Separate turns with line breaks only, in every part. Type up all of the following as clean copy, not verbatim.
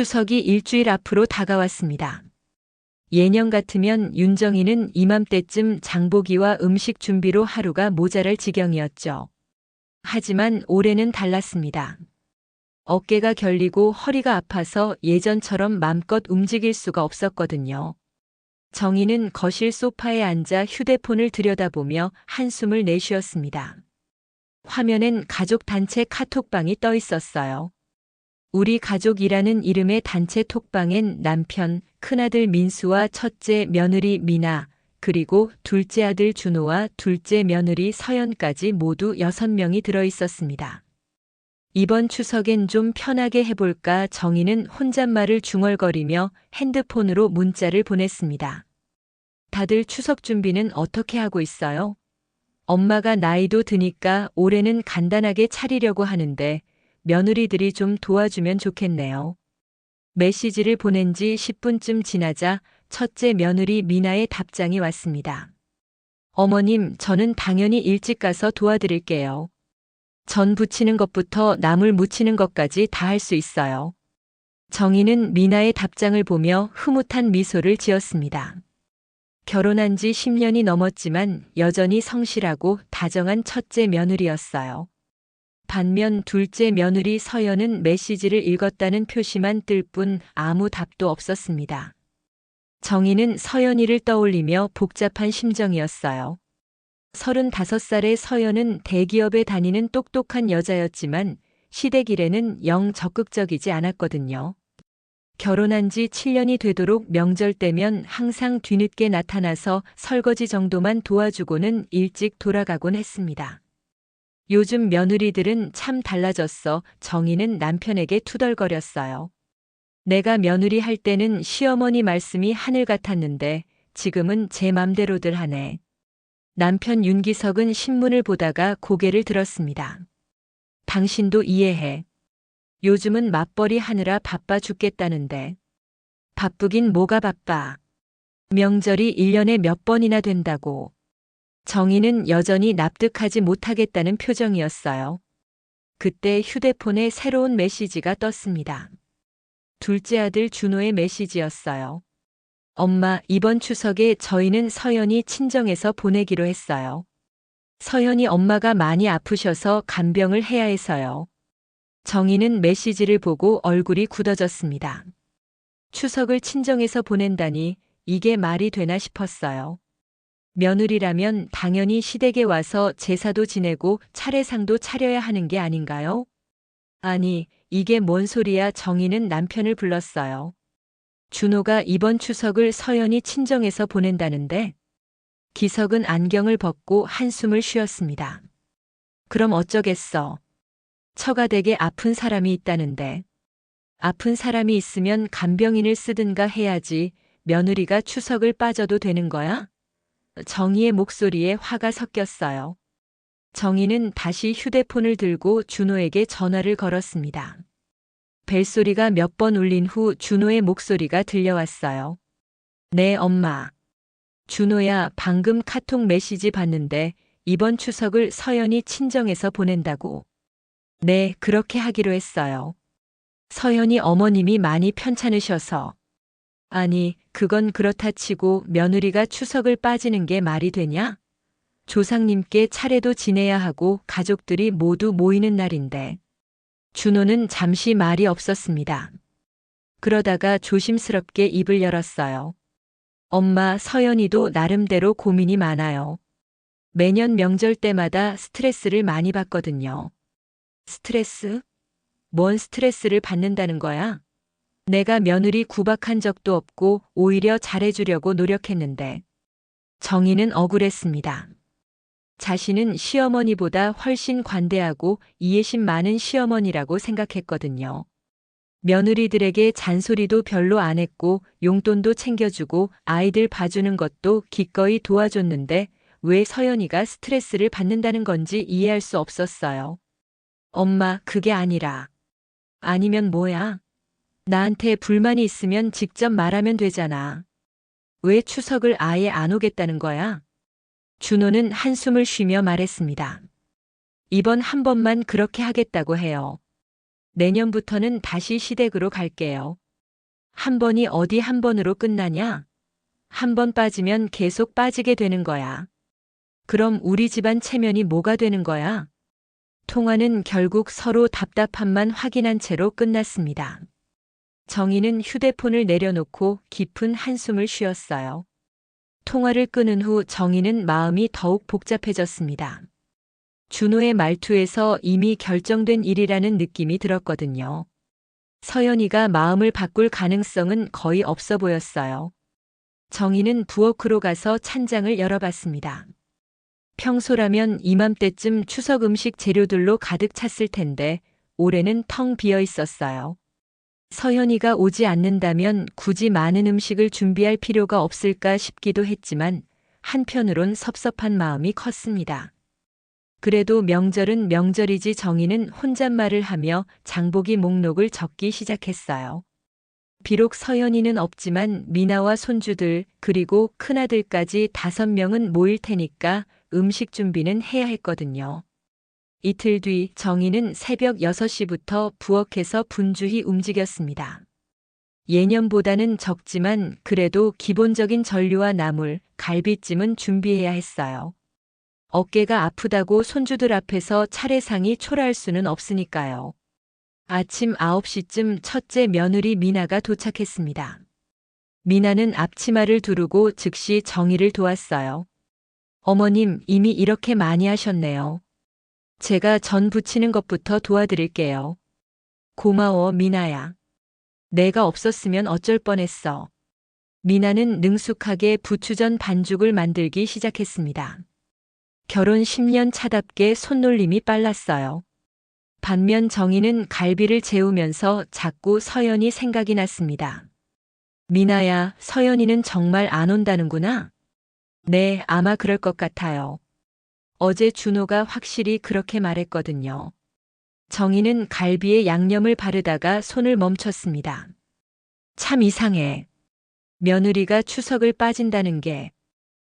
추석이 일주일 앞으로 다가왔습니다. 예년 같으면 윤정이는 이맘때쯤 장보기와 음식 준비로 하루가 모자랄 지경이었죠. 하지만 올해는 달랐습니다. 어깨가 결리고 허리가 아파서 예전처럼 맘껏 움직일 수가 없었거든요. 정희는 거실 소파에 앉아 휴대폰을 들여다보며 한숨을 내쉬었습니다. 화면엔 가족 단체 카톡방이 떠 있었어요. 우리 가족이라는 이름의 단체 톡방엔 남편, 큰아들 민수와 첫째 며느리 미나, 그리고 둘째 아들 준호와 둘째 며느리 서연까지 모두 6명이 들어 있었습니다. 이번 추석엔 좀 편하게 해볼까 정희는 혼잣말을 중얼거리며 핸드폰으로 문자를 보냈습니다. 다들 추석 준비는 어떻게 하고 있어요? 엄마가 나이도 드니까 올해는 간단하게 차리려고 하는데 며느리들이 좀 도와주면 좋겠네요. 메시지를 보낸 지 10분쯤 지나자 첫째 며느리 미나의 답장이 왔습니다. 어머님, 저는 당연히 일찍 가서 도와드릴게요. 전 부치는 것부터 나물 무치는 것까지 다 할 수 있어요. 정희는 미나의 답장을 보며 흐뭇한 미소를 지었습니다. 결혼한 지 10년이 넘었지만 여전히 성실하고 다정한 첫째 며느리였어요. 반면 둘째 며느리 서연은 메시지를 읽었다는 표시만 뜰 뿐 아무 답도 없었습니다. 정희는 서연이를 떠올리며 복잡한 심정이었어요. 35살의 서연은 대기업에 다니는 똑똑한 여자였지만 시댁 일에는 영 적극적이지 않았거든요. 결혼한 지 7년이 되도록 명절 때면 항상 뒤늦게 나타나서 설거지 정도만 도와주고는 일찍 돌아가곤 했습니다. 요즘 며느리들은 참 달라졌어. 정희는 남편에게 투덜거렸어요. 내가 며느리 할 때는 시어머니 말씀이 하늘 같았는데 지금은 제 맘대로들 하네. 남편 윤기석은 신문을 보다가 고개를 들었습니다. 당신도 이해해. 요즘은 맞벌이 하느라 바빠 죽겠다는데. 바쁘긴 뭐가 바빠. 명절이 1년에 몇 번이나 된다고. 정희는 여전히 납득하지 못하겠다는 표정이었어요. 그때 휴대폰에 새로운 메시지가 떴습니다. 둘째 아들 준호의 메시지였어요. 엄마, 이번 추석에 저희는 서연이 친정에서 보내기로 했어요. 서연이 엄마가 많이 아프셔서 간병을 해야 해서요. 정희는 메시지를 보고 얼굴이 굳어졌습니다. 추석을 친정에서 보낸다니 이게 말이 되나 싶었어요. 며느리라면 당연히 시댁에 와서 제사도 지내고 차례상도 차려야 하는 게 아닌가요? 아니, 이게 뭔 소리야. 정희는 남편을 불렀어요. 준호가 이번 추석을 서연이 친정에서 보낸다는데? 기석은 안경을 벗고 한숨을 쉬었습니다. 그럼 어쩌겠어. 처가댁에 아픈 사람이 있다는데. 아픈 사람이 있으면 간병인을 쓰든가 해야지 며느리가 추석을 빠져도 되는 거야? 정희의 목소리에 화가 섞였어요. 정희는 다시 휴대폰을 들고 준호에게 전화를 걸었습니다. 벨소리가 몇 번 울린 후 준호의 목소리가 들려왔어요. 네, 엄마. 준호야, 방금 카톡 메시지 봤는데 이번 추석을 서연이 친정에서 보낸다고. 네, 그렇게 하기로 했어요. 서연이 어머님이 많이 편찮으셔서. 아니, 그건 그렇다 치고 며느리가 추석을 빠지는 게 말이 되냐? 조상님께 차례도 지내야 하고 가족들이 모두 모이는 날인데. 준호는 잠시 말이 없었습니다. 그러다가 조심스럽게 입을 열었어요. 엄마, 서연이도 나름대로 고민이 많아요. 매년 명절 때마다 스트레스를 많이 받거든요. 스트레스? 뭔 스트레스를 받는다는 거야? 내가 며느리 구박한 적도 없고 오히려 잘해주려고 노력했는데. 정희는 억울했습니다. 자신은 시어머니보다 훨씬 관대하고 이해심 많은 시어머니라고 생각했거든요. 며느리들에게 잔소리도 별로 안 했고 용돈도 챙겨주고 아이들 봐주는 것도 기꺼이 도와줬는데 왜 서연이가 스트레스를 받는다는 건지 이해할 수 없었어요. 엄마, 그게 아니라. 아니면 뭐야? 나한테 불만이 있으면 직접 말하면 되잖아. 왜 추석을 아예 안 오겠다는 거야? 준호는 한숨을 쉬며 말했습니다. 이번 한 번만 그렇게 하겠다고 해요. 내년부터는 다시 시댁으로 갈게요. 한 번이 어디 한 번으로 끝나냐? 한 번 빠지면 계속 빠지게 되는 거야. 그럼 우리 집안 체면이 뭐가 되는 거야? 통화는 결국 서로 답답함만 확인한 채로 끝났습니다. 정희는 휴대폰을 내려놓고 깊은 한숨을 쉬었어요. 통화를 끊은 후 정희는 마음이 더욱 복잡해졌습니다. 준호의 말투에서 이미 결정된 일이라는 느낌이 들었거든요. 서연이가 마음을 바꿀 가능성은 거의 없어 보였어요. 정희는 부엌으로 가서 찬장을 열어봤습니다. 평소라면 이맘때쯤 추석 음식 재료들로 가득 찼을 텐데 올해는 텅 비어 있었어요. 서연이가 오지 않는다면 굳이 많은 음식을 준비할 필요가 없을까 싶기도 했지만 한편으론 섭섭한 마음이 컸습니다. 그래도 명절은 명절이지 정희는 혼잣말을 하며 장보기 목록을 적기 시작했어요. 비록 서연이는 없지만 미나와 손주들 그리고 큰아들까지 5명은 모일 테니까 음식 준비는 해야 했거든요. 이틀 뒤 정희는 새벽 6시부터 부엌에서 분주히 움직였습니다. 예년보다는 적지만 그래도 기본적인 전류와 나물, 갈비찜은 준비해야 했어요. 어깨가 아프다고 손주들 앞에서 차례상이 초라할 수는 없으니까요. 아침 9시쯤 첫째 며느리 미나가 도착했습니다. 미나는 앞치마를 두르고 즉시 정희를 도왔어요. 어머님, 이미 이렇게 많이 하셨네요. 제가 전 부치는 것부터 도와드릴게요. 고마워, 미나야. 내가 없었으면 어쩔 뻔했어. 미나는 능숙하게 부추전 반죽을 만들기 시작했습니다. 결혼 10년 차답게 손놀림이 빨랐어요. 반면 정희는 갈비를 재우면서 자꾸 서연이 생각이 났습니다. 미나야, 서연이는 정말 안 온다는구나? 네, 아마 그럴 것 같아요. 어제 준호가 확실히 그렇게 말했거든요. 정희는 갈비에 양념을 바르다가 손을 멈췄습니다. 참 이상해. 며느리가 추석을 빠진다는 게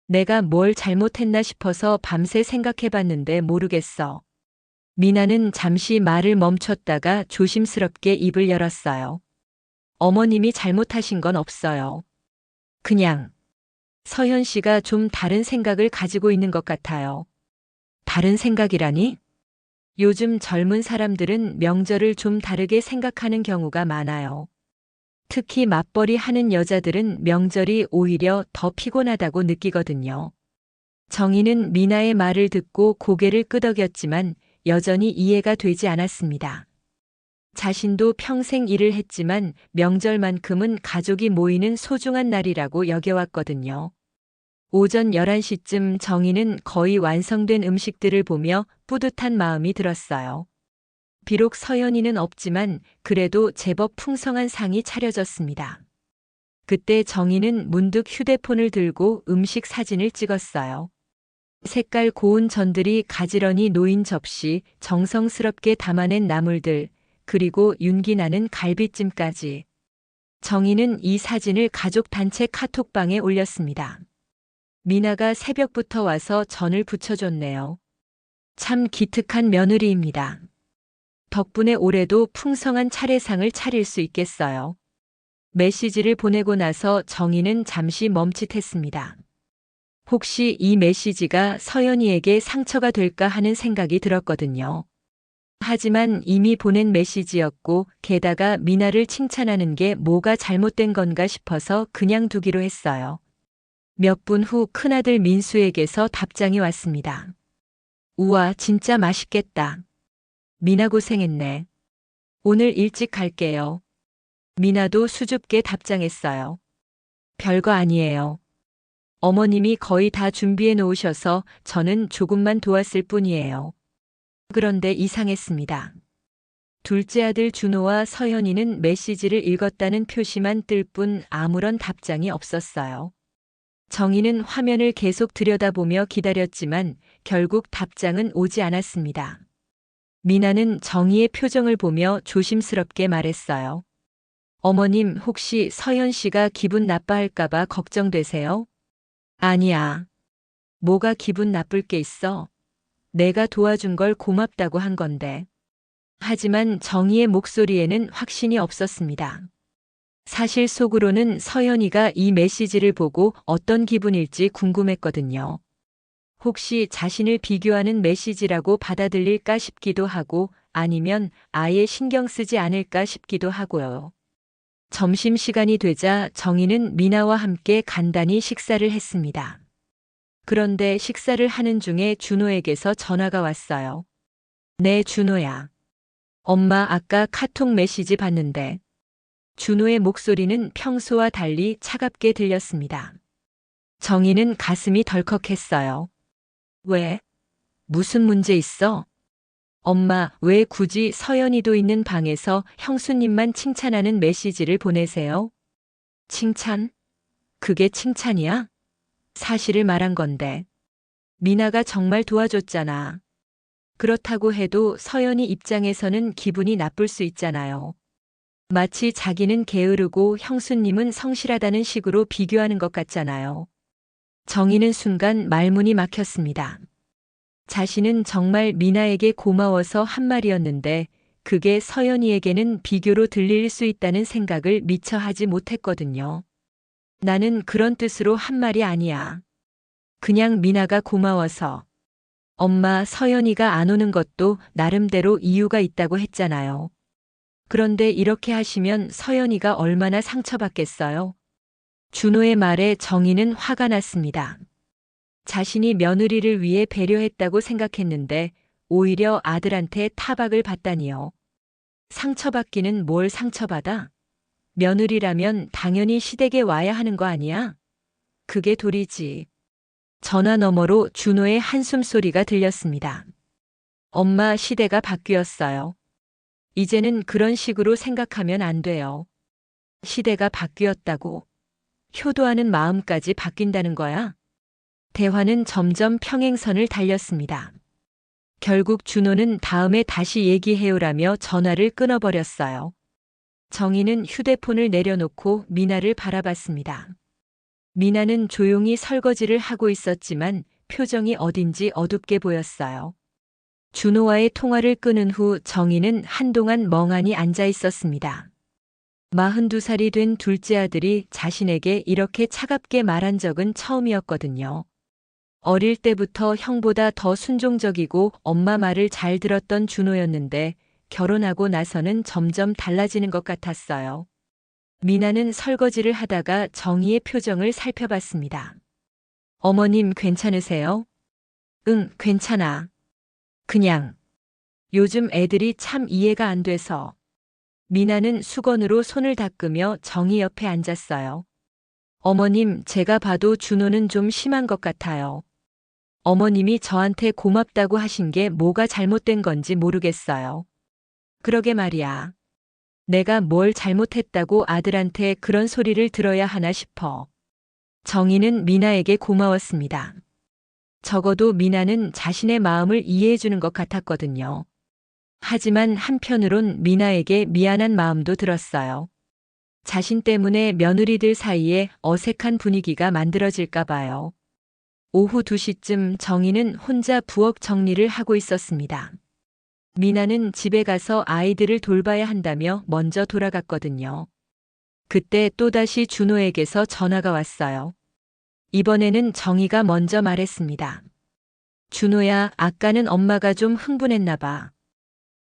내가 뭘 잘못했나 싶어서 밤새 생각해봤는데 모르겠어. 미나는 잠시 말을 멈췄다가 조심스럽게 입을 열었어요. 어머님이 잘못하신 건 없어요. 그냥 서현 씨가 좀 다른 생각을 가지고 있는 것 같아요. 다른 생각이라니? 요즘 젊은 사람들은 명절을 좀 다르게 생각하는 경우가 많아요. 특히 맞벌이 하는 여자들은 명절이 오히려 더 피곤하다고 느끼거든요. 정희는 미나의 말을 듣고 고개를 끄덕였지만 여전히 이해가 되지 않았습니다. 자신도 평생 일을 했지만 명절만큼은 가족이 모이는 소중한 날이라고 여겨왔거든요. 오전 11시쯤 정희는 거의 완성된 음식들을 보며 뿌듯한 마음이 들었어요. 비록 서연이는 없지만 그래도 제법 풍성한 상이 차려졌습니다. 그때 정희는 문득 휴대폰을 들고 음식 사진을 찍었어요. 색깔 고운 전들이 가지런히 놓인 접시, 정성스럽게 담아낸 나물들, 그리고 윤기 나는 갈비찜까지. 정희는 이 사진을 가족 단체 카톡방에 올렸습니다. 미나가 새벽부터 와서 전을 부쳐줬네요. 참 기특한 며느리입니다. 덕분에 올해도 풍성한 차례상을 차릴 수 있겠어요. 메시지를 보내고 나서 정희는 잠시 멈칫했습니다. 혹시 이 메시지가 서연이에게 상처가 될까 하는 생각이 들었거든요. 하지만 이미 보낸 메시지였고 게다가 미나를 칭찬하는 게 뭐가 잘못된 건가 싶어서 그냥 두기로 했어요. 몇 분 후 큰아들 민수에게서 답장이 왔습니다. 우와, 진짜 맛있겠다. 미나 고생했네. 오늘 일찍 갈게요. 미나도 수줍게 답장했어요. 별거 아니에요. 어머님이 거의 다 준비해 놓으셔서 저는 조금만 도왔을 뿐이에요. 그런데 이상했습니다. 둘째 아들 준호와 서연이는 메시지를 읽었다는 표시만 뜰 뿐 아무런 답장이 없었어요. 정희는 화면을 계속 들여다보며 기다렸지만 결국 답장은 오지 않았습니다. 미나는 정희의 표정을 보며 조심스럽게 말했어요. 어머님, 혹시 서연 씨가 기분 나빠할까봐 걱정되세요? 아니야. 뭐가 기분 나쁠 게 있어? 내가 도와준 걸 고맙다고 한 건데. 하지만 정희의 목소리에는 확신이 없었습니다. 사실 속으로는 서연이가 이 메시지를 보고 어떤 기분일지 궁금했거든요. 혹시 자신을 비교하는 메시지라고 받아들일까 싶기도 하고 아니면 아예 신경 쓰지 않을까 싶기도 하고요. 점심시간이 되자 정희는 미나와 함께 간단히 식사를 했습니다. 그런데 식사를 하는 중에 준호에게서 전화가 왔어요. 네, 준호야. 엄마 아까 카톡 메시지 봤는데. 준호의 목소리는 평소와 달리 차갑게 들렸습니다. 정희는 가슴이 덜컥했어요. 왜? 무슨 문제 있어? 엄마, 왜 굳이 서연이도 있는 방에서 형수님만 칭찬하는 메시지를 보내세요? 칭찬? 그게 칭찬이야? 사실을 말한 건데. 미나가 정말 도와줬잖아. 그렇다고 해도 서연이 입장에서는 기분이 나쁠 수 있잖아요. 마치 자기는 게으르고 형수님은 성실하다는 식으로 비교하는 것 같잖아요. 정희는 순간 말문이 막혔습니다. 자신은 정말 미나에게 고마워서 한 말이었는데 그게 서연이에게는 비교로 들릴 수 있다는 생각을 미처 하지 못했거든요. 나는 그런 뜻으로 한 말이 아니야. 그냥 미나가 고마워서. 엄마, 서연이가 안 오는 것도 나름대로 이유가 있다고 했잖아요. 그런데 이렇게 하시면 서연이가 얼마나 상처받겠어요? 준호의 말에 정희는 화가 났습니다. 자신이 며느리를 위해 배려했다고 생각했는데 오히려 아들한테 타박을 받다니요. 상처받기는 뭘 상처받아? 며느리라면 당연히 시댁에 와야 하는 거 아니야? 그게 도리지. 전화 너머로 준호의 한숨소리가 들렸습니다. 엄마, 시대가 바뀌었어요. 이제는 그런 식으로 생각하면 안 돼요. 시대가 바뀌었다고. 효도하는 마음까지 바뀐다는 거야? 대화는 점점 평행선을 달렸습니다. 결국 준호는 다음에 다시 얘기해요라며 전화를 끊어버렸어요. 정희는 휴대폰을 내려놓고 미나를 바라봤습니다. 미나는 조용히 설거지를 하고 있었지만 표정이 어딘지 어둡게 보였어요. 준호와의 통화를 끊은 후 정희는 한동안 멍하니 앉아 있었습니다. 42살이 된 둘째 아들이 자신에게 이렇게 차갑게 말한 적은 처음이었거든요. 어릴 때부터 형보다 더 순종적이고 엄마 말을 잘 들었던 준호였는데 결혼하고 나서는 점점 달라지는 것 같았어요. 미나는 설거지를 하다가 정희의 표정을 살펴봤습니다. 어머님 괜찮으세요? 응, 괜찮아. 그냥 요즘 애들이 참 이해가 안 돼서. 미나는 수건으로 손을 닦으며 정희 옆에 앉았어요. 어머님, 제가 봐도 준호는 좀 심한 것 같아요. 어머님이 저한테 고맙다고 하신 게 뭐가 잘못된 건지 모르겠어요. 그러게 말이야. 내가 뭘 잘못했다고 아들한테 그런 소리를 들어야 하나 싶어. 정희는 미나에게 고마웠습니다. 적어도 미나는 자신의 마음을 이해해 주는 것 같았거든요. 하지만 한편으론 미나에게 미안한 마음도 들었어요. 자신 때문에 며느리들 사이에 어색한 분위기가 만들어질까 봐요. 오후 2시쯤 정희는 혼자 부엌 정리를 하고 있었습니다. 미나는 집에 가서 아이들을 돌봐야 한다며 먼저 돌아갔거든요. 그때 또다시 준호에게서 전화가 왔어요. 이번에는 정희가 먼저 말했습니다. 준호야, 아까는 엄마가 좀 흥분했나 봐.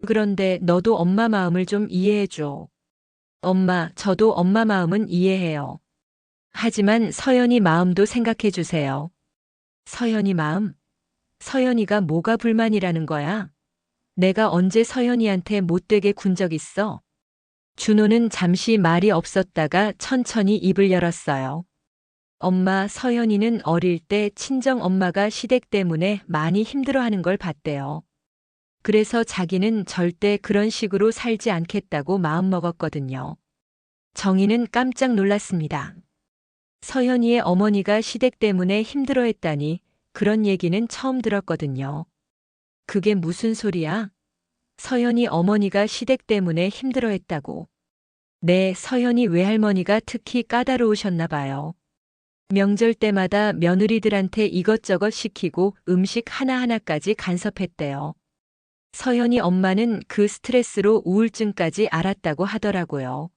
그런데 너도 엄마 마음을 좀 이해해줘. 엄마, 저도 엄마 마음은 이해해요. 하지만 서연이 마음도 생각해주세요. 서연이 마음? 서연이가 뭐가 불만이라는 거야? 내가 언제 서연이한테 못되게 군 적 있어? 준호는 잠시 말이 없었다가 천천히 입을 열었어요. 엄마, 서연이는 어릴 때 친정 엄마가 시댁 때문에 많이 힘들어하는 걸 봤대요. 그래서 자기는 절대 그런 식으로 살지 않겠다고 마음먹었거든요. 정희는 깜짝 놀랐습니다. 서연이의 어머니가 시댁 때문에 힘들어했다니 그런 얘기는 처음 들었거든요. 그게 무슨 소리야? 서연이 어머니가 시댁 때문에 힘들어했다고. 네, 서연이 외할머니가 특히 까다로우셨나 봐요. 명절 때마다 며느리들한테 이것저것 시키고 음식 하나하나까지 간섭했대요. 서연이 엄마는 그 스트레스로 우울증까지 앓았다고 하더라고요.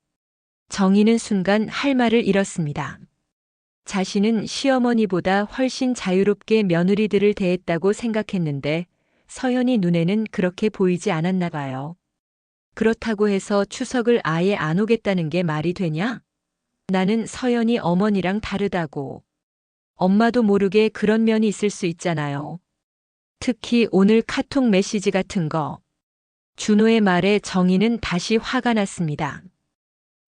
정희는 순간 할 말을 잃었습니다. 자신은 시어머니보다 훨씬 자유롭게 며느리들을 대했다고 생각했는데 서연이 눈에는 그렇게 보이지 않았나 봐요. 그렇다고 해서 추석을 아예 안 오겠다는 게 말이 되냐? 나는 서연이 어머니랑 다르다고. 엄마도 모르게 그런 면이 있을 수 있잖아요. 특히 오늘 카톡 메시지 같은 거. 준호의 말에 정희는 다시 화가 났습니다.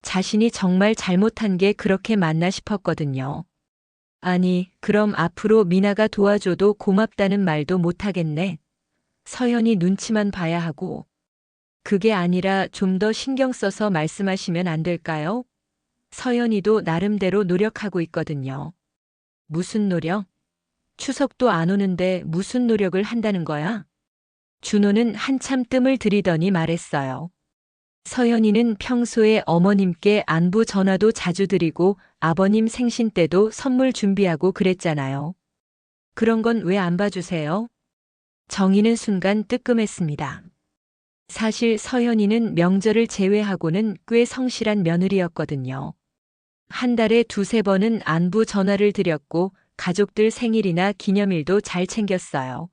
자신이 정말 잘못한 게 그렇게 맞나 싶었거든요. 아니, 그럼 앞으로 미나가 도와줘도 고맙다는 말도 못하겠네. 서연이 눈치만 봐야 하고. 그게 아니라 좀 더 신경 써서 말씀하시면 안 될까요? 서연이도 나름대로 노력하고 있거든요. 무슨 노력? 추석도 안 오는데 무슨 노력을 한다는 거야? 준호는 한참 뜸을 들이더니 말했어요. 서연이는 평소에 어머님께 안부 전화도 자주 드리고 아버님 생신 때도 선물 준비하고 그랬잖아요. 그런 건 왜 안 봐주세요? 정희는 순간 뜨끔했습니다. 사실 서연이는 명절을 제외하고는 꽤 성실한 며느리였거든요. 한 달에 두세 번은 안부 전화를 드렸고 가족들 생일이나 기념일도 잘 챙겼어요.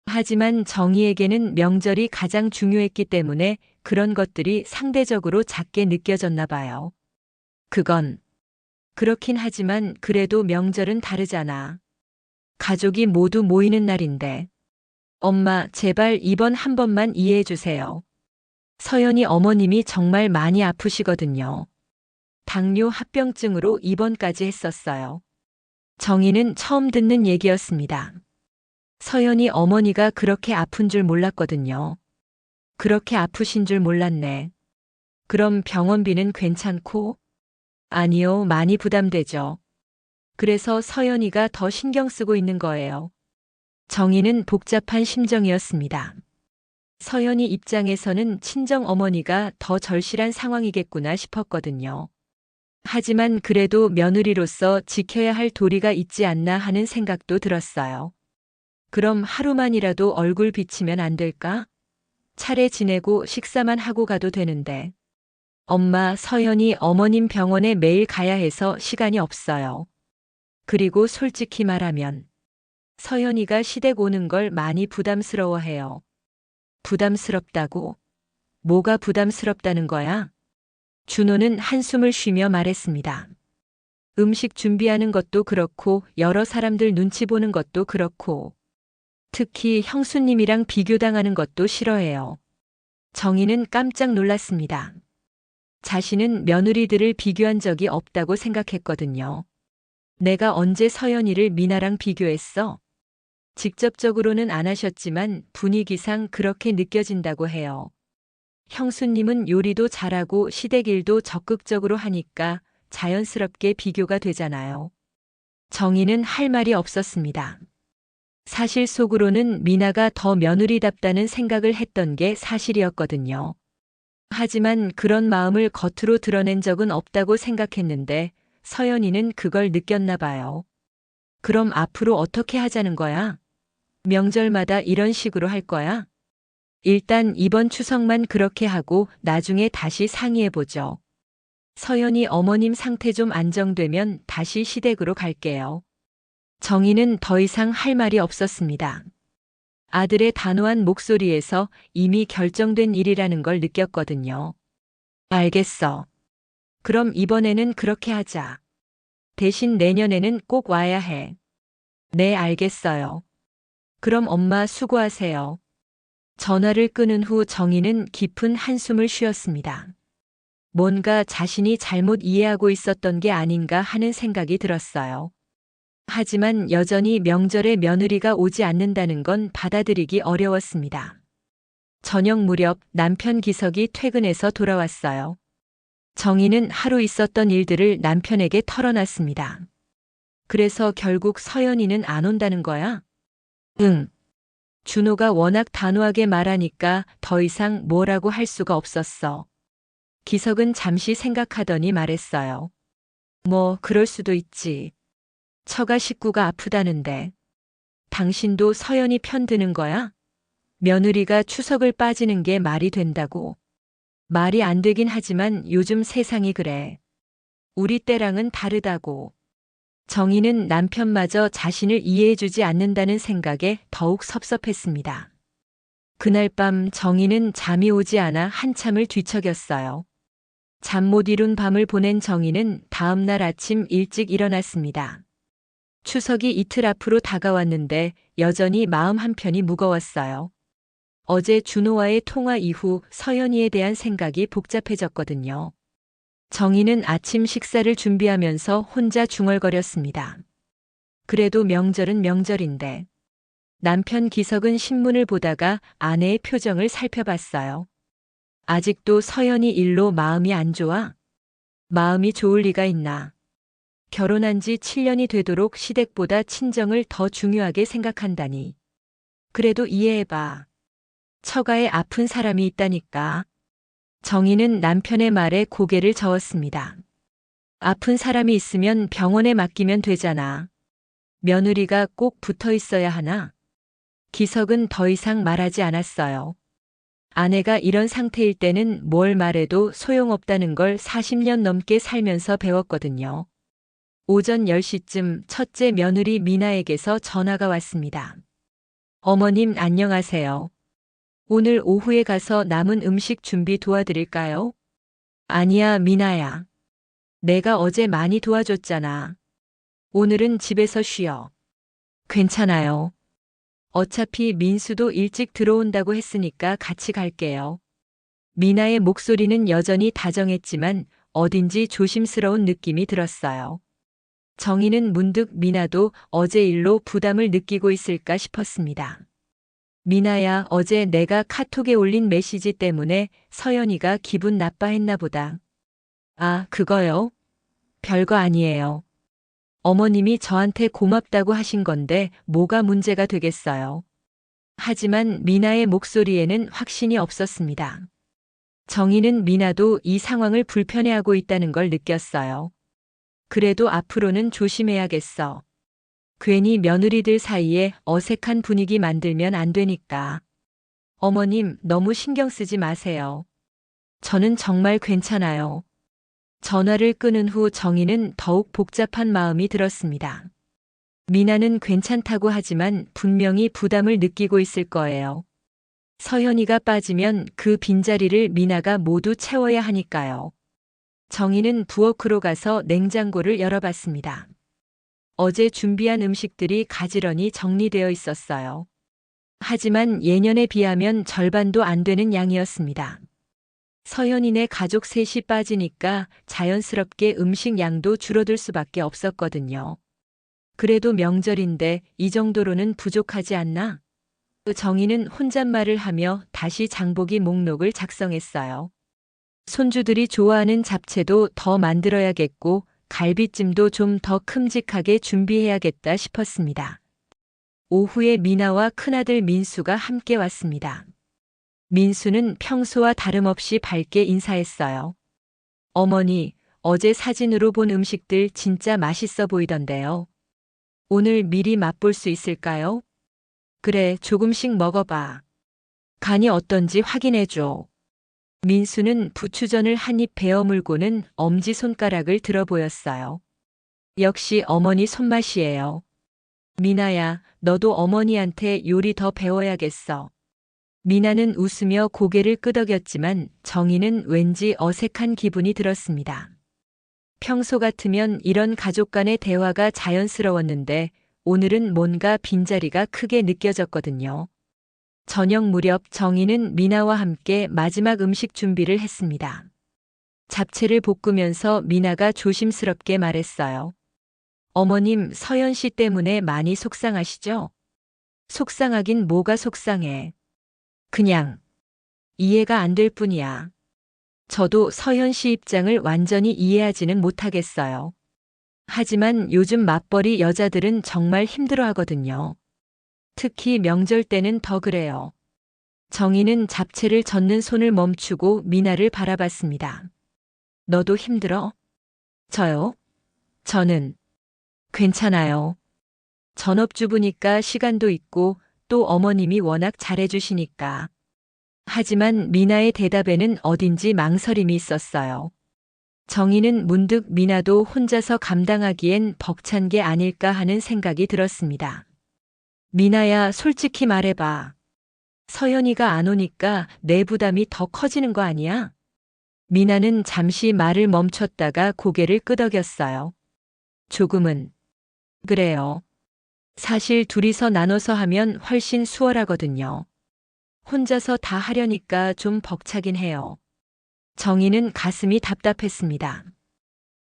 하지만 정희에게는 명절이 가장 중요했기 때문에 그런 것들이 상대적으로 작게 느껴졌나 봐요. 그건 그렇긴 하지만 그래도 명절은 다르잖아. 가족이 모두 모이는 날인데. 엄마, 제발 이번 한 번만 이해해 주세요. 서연이 어머님이 정말 많이 아프시거든요. 당뇨 합병증으로 입원까지 했었어요. 정희는 처음 듣는 얘기였습니다. 서연이 어머니가 그렇게 아픈 줄 몰랐거든요. 그렇게 아프신 줄 몰랐네. 그럼 병원비는 괜찮고? 아니요, 많이 부담되죠. 그래서 서연이가 더 신경 쓰고 있는 거예요. 정희는 복잡한 심정이었습니다. 서연이 입장에서는 친정 어머니가 더 절실한 상황이겠구나 싶었거든요. 하지만 그래도 며느리로서 지켜야 할 도리가 있지 않나 하는 생각도 들었어요. 그럼 하루만이라도 얼굴 비치면 안 될까? 차례 지내고 식사만 하고 가도 되는데. 엄마, 서연이 어머님 병원에 매일 가야 해서 시간이 없어요. 그리고 솔직히 말하면 서연이가 시댁 오는 걸 많이 부담스러워해요. 부담스럽다고? 뭐가 부담스럽다는 거야? 준호는 한숨을 쉬며 말했습니다. 음식 준비하는 것도 그렇고 여러 사람들 눈치 보는 것도 그렇고 특히 형수님이랑 비교당하는 것도 싫어해요. 정희는 깜짝 놀랐습니다. 자신은 며느리들을 비교한 적이 없다고 생각했거든요. 내가 언제 서연이를 미나랑 비교했어? 직접적으로는 안 하셨지만 분위기상 그렇게 느껴진다고 해요. 형수님은 요리도 잘하고 시댁 일도 적극적으로 하니까 자연스럽게 비교가 되잖아요. 정희는 할 말이 없었습니다. 사실 속으로는 미나가 더 며느리답다는 생각을 했던 게 사실이었거든요. 하지만 그런 마음을 겉으로 드러낸 적은 없다고 생각했는데 서연이는 그걸 느꼈나 봐요. 그럼 앞으로 어떻게 하자는 거야? 명절마다 이런 식으로 할 거야? 일단 이번 추석만 그렇게 하고 나중에 다시 상의해보죠. 서연이 어머님 상태 좀 안정되면 다시 시댁으로 갈게요. 정희는 더 이상 할 말이 없었습니다. 아들의 단호한 목소리에서 이미 결정된 일이라는 걸 느꼈거든요. 알겠어. 그럼 이번에는 그렇게 하자. 대신 내년에는 꼭 와야 해. 네, 알겠어요. 그럼 엄마 수고하세요. 전화를 끊은 후 정희는 깊은 한숨을 쉬었습니다. 뭔가 자신이 잘못 이해하고 있었던 게 아닌가 하는 생각이 들었어요. 하지만 여전히 명절에 며느리가 오지 않는다는 건 받아들이기 어려웠습니다. 저녁 무렵 남편 기석이 퇴근해서 돌아왔어요. 정희는 하루 있었던 일들을 남편에게 털어놨습니다. 그래서 결국 서연이는 안 온다는 거야? 응. 준호가 워낙 단호하게 말하니까 더 이상 뭐라고 할 수가 없었어. 기석은 잠시 생각하더니 말했어요. 뭐, 그럴 수도 있지. 처가 식구가 아프다는데. 당신도 서연이 편드는 거야? 며느리가 추석을 빠지는 게 말이 된다고. 말이 안 되긴 하지만 요즘 세상이 그래. 우리 때랑은 다르다고. 정희는 남편마저 자신을 이해해주지 않는다는 생각에 더욱 섭섭했습니다. 그날 밤 정희는 잠이 오지 않아 한참을 뒤척였어요. 잠 못 이룬 밤을 보낸 정희는 다음 날 아침 일찍 일어났습니다. 추석이 이틀 앞으로 다가왔는데 여전히 마음 한편이 무거웠어요. 어제 준호와의 통화 이후 서연이에 대한 생각이 복잡해졌거든요. 정희는 아침 식사를 준비하면서 혼자 중얼거렸습니다. 그래도 명절은 명절인데. 남편 기석은 신문을 보다가 아내의 표정을 살펴봤어요. 아직도 서연이 일로 마음이 안 좋아? 마음이 좋을 리가 있나? 결혼한 지 7년이 되도록 시댁보다 친정을 더 중요하게 생각한다니. 그래도 이해해봐. 처가에 아픈 사람이 있다니까. 정희는 남편의 말에 고개를 저었습니다. 아픈 사람이 있으면 병원에 맡기면 되잖아. 며느리가 꼭 붙어 있어야 하나? 기석은 더 이상 말하지 않았어요. 아내가 이런 상태일 때는 뭘 말해도 소용없다는 걸 40년 넘게 살면서 배웠거든요. 오전 10시쯤 첫째 며느리 미나에게서 전화가 왔습니다. 어머님 안녕하세요. 오늘 오후에 가서 남은 음식 준비 도와드릴까요? 아니야, 미나야. 내가 어제 많이 도와줬잖아. 오늘은 집에서 쉬어. 괜찮아요. 어차피 민수도 일찍 들어온다고 했으니까 같이 갈게요. 미나의 목소리는 여전히 다정했지만 어딘지 조심스러운 느낌이 들었어요. 정희는 문득 미나도 어제 일로 부담을 느끼고 있을까 싶었습니다. 미나야, 어제 내가 카톡에 올린 메시지 때문에 서연이가 기분 나빠했나 보다. 아, 그거요? 별거 아니에요. 어머님이 저한테 고맙다고 하신 건데 뭐가 문제가 되겠어요. 하지만 미나의 목소리에는 확신이 없었습니다. 정희는 미나도 이 상황을 불편해하고 있다는 걸 느꼈어요. 그래도 앞으로는 조심해야겠어. 괜히 며느리들 사이에 어색한 분위기 만들면 안 되니까. 어머님, 너무 신경 쓰지 마세요. 저는 정말 괜찮아요. 전화를 끊은 후 정희는 더욱 복잡한 마음이 들었습니다. 미나는 괜찮다고 하지만 분명히 부담을 느끼고 있을 거예요. 서현이가 빠지면 그 빈자리를 미나가 모두 채워야 하니까요. 정희는 부엌으로 가서 냉장고를 열어봤습니다. 어제 준비한 음식들이 가지런히 정리되어 있었어요. 하지만 예년에 비하면 절반도 안 되는 양이었습니다. 서현이네 가족 셋이 빠지니까 자연스럽게 음식 양도 줄어들 수밖에 없었거든요. 그래도 명절인데 이 정도로는 부족하지 않나? 정희는 혼잣말을 하며 다시 장보기 목록을 작성했어요. 손주들이 좋아하는 잡채도 더 만들어야겠고 갈비찜도 좀 더 큼직하게 준비해야겠다 싶었습니다. 오후에 미나와 큰아들 민수가 함께 왔습니다. 민수는 평소와 다름없이 밝게 인사했어요. 어머니, 어제 사진으로 본 음식들 진짜 맛있어 보이던데요. 오늘 미리 맛볼 수 있을까요? 그래, 조금씩 먹어봐. 간이 어떤지 확인해줘. 민수는 부추전을 한 입 베어 물고는 엄지손가락을 들어 보였어요. 역시 어머니 손맛이에요. 미나야, 너도 어머니한테 요리 더 배워야겠어. 미나는 웃으며 고개를 끄덕였지만 정희는 왠지 어색한 기분이 들었습니다. 평소 같으면 이런 가족 간의 대화가 자연스러웠는데 오늘은 뭔가 빈자리가 크게 느껴졌거든요. 저녁 무렵 정희는 미나와 함께 마지막 음식 준비를 했습니다. 잡채를 볶으면서 미나가 조심스럽게 말했어요. 어머님, 서연 씨 때문에 많이 속상하시죠? 속상하긴 뭐가 속상해. 그냥 이해가 안 될 뿐이야. 저도 서현 씨 입장을 완전히 이해하지는 못하겠어요. 하지만 요즘 맞벌이 여자들은 정말 힘들어 하거든요. 특히 명절 때는 더 그래요. 정희는 잡채를 젓는 손을 멈추고 미나를 바라봤습니다. 너도 힘들어? 저요? 저는 괜찮아요. 전업주부니까 시간도 있고 또 어머님이 워낙 잘해주시니까. 하지만 미나의 대답에는 어딘지 망설임이 있었어요. 정희는 문득 미나도 혼자서 감당하기엔 벅찬 게 아닐까 하는 생각이 들었습니다. 미나야, 솔직히 말해봐. 서연이가 안 오니까 내 부담이 더 커지는 거 아니야? 미나는 잠시 말을 멈췄다가 고개를 끄덕였어요. 조금은. 그래요. 사실 둘이서 나눠서 하면 훨씬 수월하거든요. 혼자서 다 하려니까 좀 벅차긴 해요. 정희는 가슴이 답답했습니다.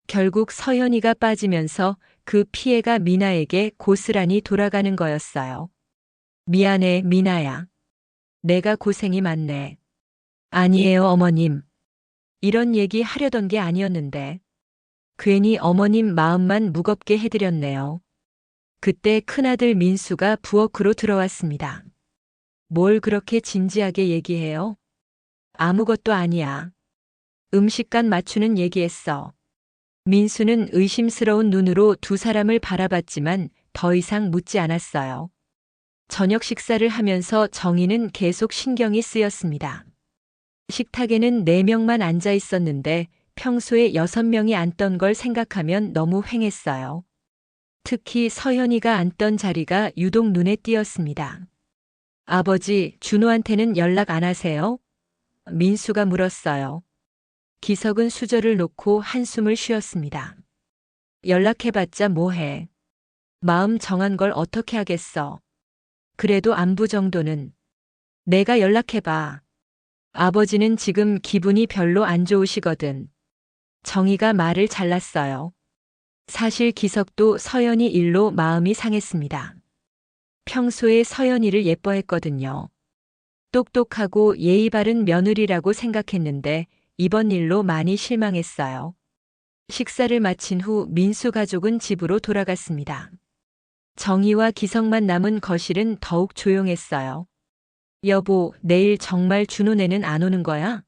결국 서연이가 빠지면서 그 피해가 미나에게 고스란히 돌아가는 거였어요. 미안해, 미나야. 내가 고생이 많네. 아니에요, 어머님. 이런 얘기 하려던 게 아니었는데. 괜히 어머님 마음만 무겁게 해드렸네요. 그때 큰아들 민수가 부엌으로 들어왔습니다. 뭘 그렇게 진지하게 얘기해요? 아무것도 아니야. 음식간 맞추는 얘기했어. 민수는 의심스러운 눈으로 두 사람을 바라봤지만 더 이상 묻지 않았어요. 저녁 식사를 하면서 정희는 계속 신경이 쓰였습니다. 식탁에는 4명만 앉아 있었는데 평소에 6명이 앉던 걸 생각하면 너무 휑했어요. 특히 서연이가 앉던 자리가 유독 눈에 띄었습니다. 아버지, 준호한테는 연락 안 하세요? 민수가 물었어요. 기석은 수저를 놓고 한숨을 쉬었습니다. 연락해봤자 뭐해. 마음 정한 걸 어떻게 하겠어. 그래도 안부 정도는. 내가 연락해봐. 아버지는 지금 기분이 별로 안 좋으시거든. 정희가 말을 잘랐어요. 사실 기석도 서연이 일로 마음이 상했습니다. 평소에 서연이를 예뻐했거든요. 똑똑하고 예의 바른 며느리라고 생각했는데 이번 일로 많이 실망했어요. 식사를 마친 후 민수 가족은 집으로 돌아갔습니다. 정희와 기석만 남은 거실은 더욱 조용했어요. 여보, 내일 정말 준호네는 안 오는 거야?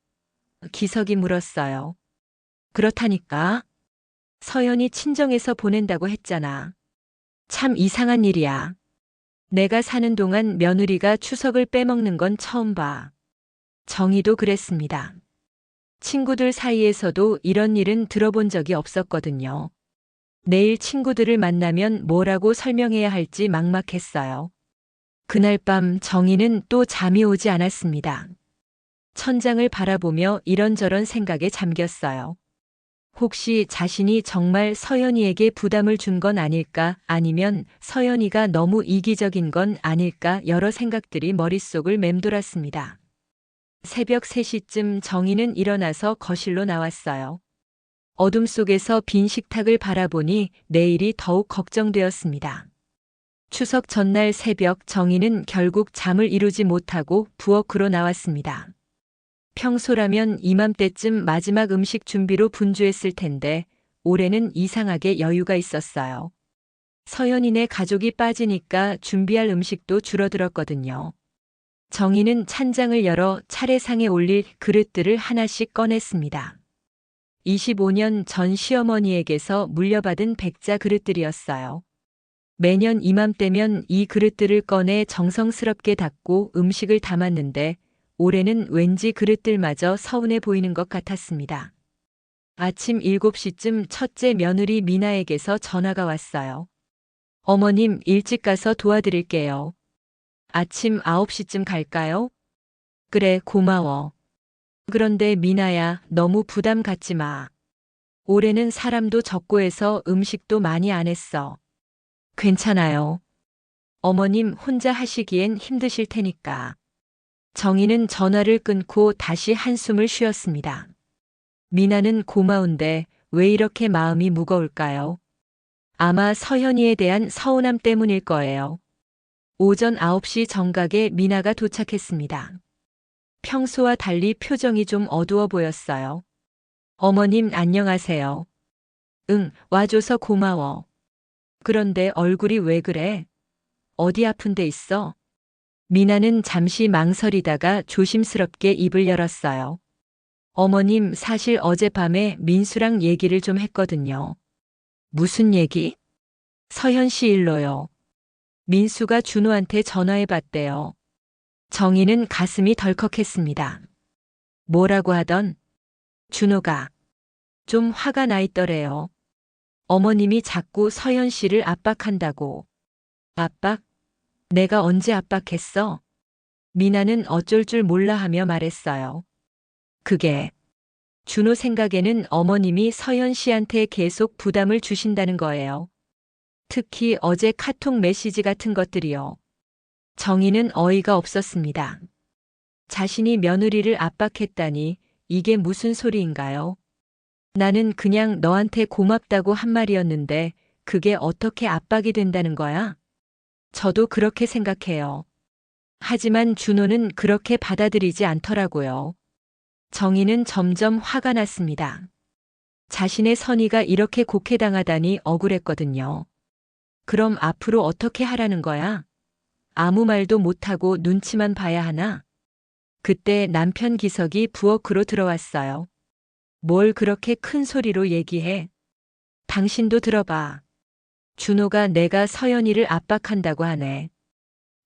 기석이 물었어요. 그렇다니까. 서연이 친정에서 보낸다고 했잖아. 참 이상한 일이야. 내가 사는 동안 며느리가 추석을 빼먹는 건 처음 봐. 정희도 그랬습니다. 친구들 사이에서도 이런 일은 들어본 적이 없었거든요. 내일 친구들을 만나면 뭐라고 설명해야 할지 막막했어요. 그날 밤 정희는 또 잠이 오지 않았습니다. 천장을 바라보며 이런저런 생각에 잠겼어요. 혹시 자신이 정말 서연이에게 부담을 준 건 아닐까, 아니면 서연이가 너무 이기적인 건 아닐까, 여러 생각들이 머릿속을 맴돌았습니다. 새벽 3시쯤 정희는 일어나서 거실로 나왔어요. 어둠 속에서 빈 식탁을 바라보니 내일이 더욱 걱정되었습니다. 추석 전날 새벽 정희는 결국 잠을 이루지 못하고 부엌으로 나왔습니다. 평소라면 이맘때쯤 마지막 음식 준비로 분주했을 텐데 올해는 이상하게 여유가 있었어요. 서연이네 가족이 빠지니까 준비할 음식도 줄어들었거든요. 정희는 찬장을 열어 차례상에 올릴 그릇들을 하나씩 꺼냈습니다. 25년 전 시어머니에게서 물려받은 백자 그릇들이었어요. 매년 이맘때면 이 그릇들을 꺼내 정성스럽게 닦고 음식을 담았는데 올해는 왠지 그릇들마저 서운해 보이는 것 같았습니다. 아침 7시쯤 첫째 며느리 미나에게서 전화가 왔어요. 어머님, 일찍 가서 도와드릴게요. 아침 9시쯤 갈까요? 그래, 고마워. 그런데 미나야, 너무 부담 갖지 마. 올해는 사람도 적고 해서 음식도 많이 안 했어. 괜찮아요. 어머님 혼자 하시기엔 힘드실 테니까. 정희는 전화를 끊고 다시 한숨을 쉬었습니다. 미나는 고마운데 왜 이렇게 마음이 무거울까요? 아마 서연이에 대한 서운함 때문일 거예요. 오전 9시 정각에 미나가 도착했습니다. 평소와 달리 표정이 좀 어두워 보였어요. 어머님 안녕하세요. 응, 와줘서 고마워. 그런데 얼굴이 왜 그래? 어디 아픈 데 있어? 미나는 잠시 망설이다가 조심스럽게 입을 열었어요. 어머님, 사실 어젯밤에 민수랑 얘기를 좀 했거든요. 무슨 얘기? 서현 씨 일로요. 민수가 준호한테 전화해 봤대요. 정희는 가슴이 덜컥했습니다. 뭐라고 하던? 준호가 좀 화가 나 있더래요. 어머님이 자꾸 서연 씨를 압박한다고. 압박? 내가 언제 압박했어? 미나는 어쩔 줄 몰라 하며 말했어요. 그게 준호 생각에는 어머님이 서연 씨한테 계속 부담을 주신다는 거예요. 특히 어제 카톡 메시지 같은 것들이요. 정희는 어이가 없었습니다. 자신이 며느리를 압박했다니 이게 무슨 소리인가요? 나는 그냥 너한테 고맙다고 한 말이었는데 그게 어떻게 압박이 된다는 거야? 저도 그렇게 생각해요. 하지만 준호는 그렇게 받아들이지 않더라고요. 정희는 점점 화가 났습니다. 자신의 선의가 이렇게 곡해당하다니 억울했거든요. 그럼 앞으로 어떻게 하라는 거야? 아무 말도 못하고 눈치만 봐야 하나? 그때 남편 기석이 부엌으로 들어왔어요. 뭘 그렇게 큰 소리로 얘기해? 당신도 들어봐. 준호가 내가 서연이를 압박한다고 하네.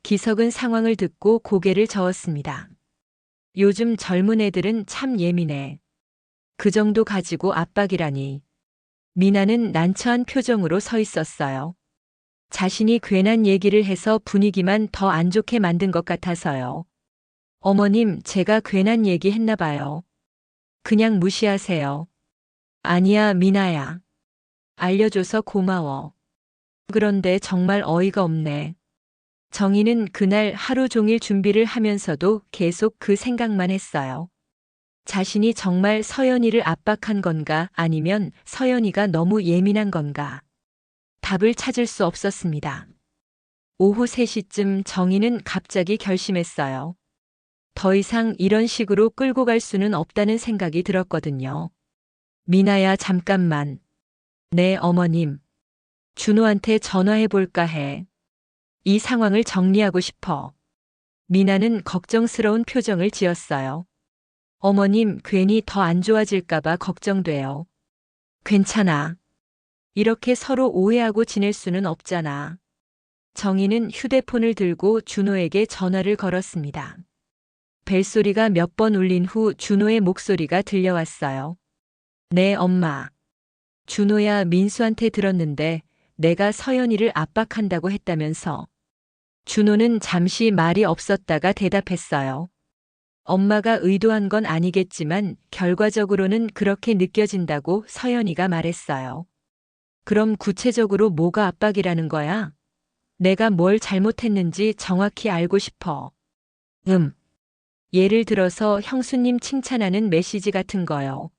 기석은 상황을 듣고 고개를 저었습니다. 요즘 젊은 애들은 참 예민해. 그 정도 가지고 압박이라니. 미나는 난처한 표정으로 서 있었어요. 자신이 괜한 얘기를 해서 분위기만 더 안 좋게 만든 것 같아서요. 어머님, 제가 괜한 얘기 했나 봐요. 그냥 무시하세요. 아니야, 미나야. 알려줘서 고마워. 그런데 정말 어이가 없네. 정희는 그날 하루 종일 준비를 하면서도 계속 그 생각만 했어요. 자신이 정말 서연이를 압박한 건가 아니면 서연이가 너무 예민한 건가. 답을 찾을 수 없었습니다. 오후 3시쯤 정희는 갑자기 결심했어요. 더 이상 이런 식으로 끌고 갈 수는 없다는 생각이 들었거든요. 미나야, 잠깐만. 네, 어머님. 준호한테 전화해 볼까 해. 이 상황을 정리하고 싶어. 미나는 걱정스러운 표정을 지었어요. 어머님, 괜히 더 안 좋아질까봐 걱정돼요. 괜찮아. 이렇게 서로 오해하고 지낼 수는 없잖아. 정희는 휴대폰을 들고 준호에게 전화를 걸었습니다. 벨소리가 몇 번 울린 후 준호의 목소리가 들려왔어요. 네, 엄마. 준호야, 민수한테 들었는데 내가 서연이를 압박한다고 했다면서. 준호는 잠시 말이 없었다가 대답했어요. 엄마가 의도한 건 아니겠지만 결과적으로는 그렇게 느껴진다고 서연이가 말했어요. 그럼 구체적으로 뭐가 압박이라는 거야? 내가 뭘 잘못했는지 정확히 알고 싶어. 예를 들어서 형수님 칭찬하는 메시지 같은 거요.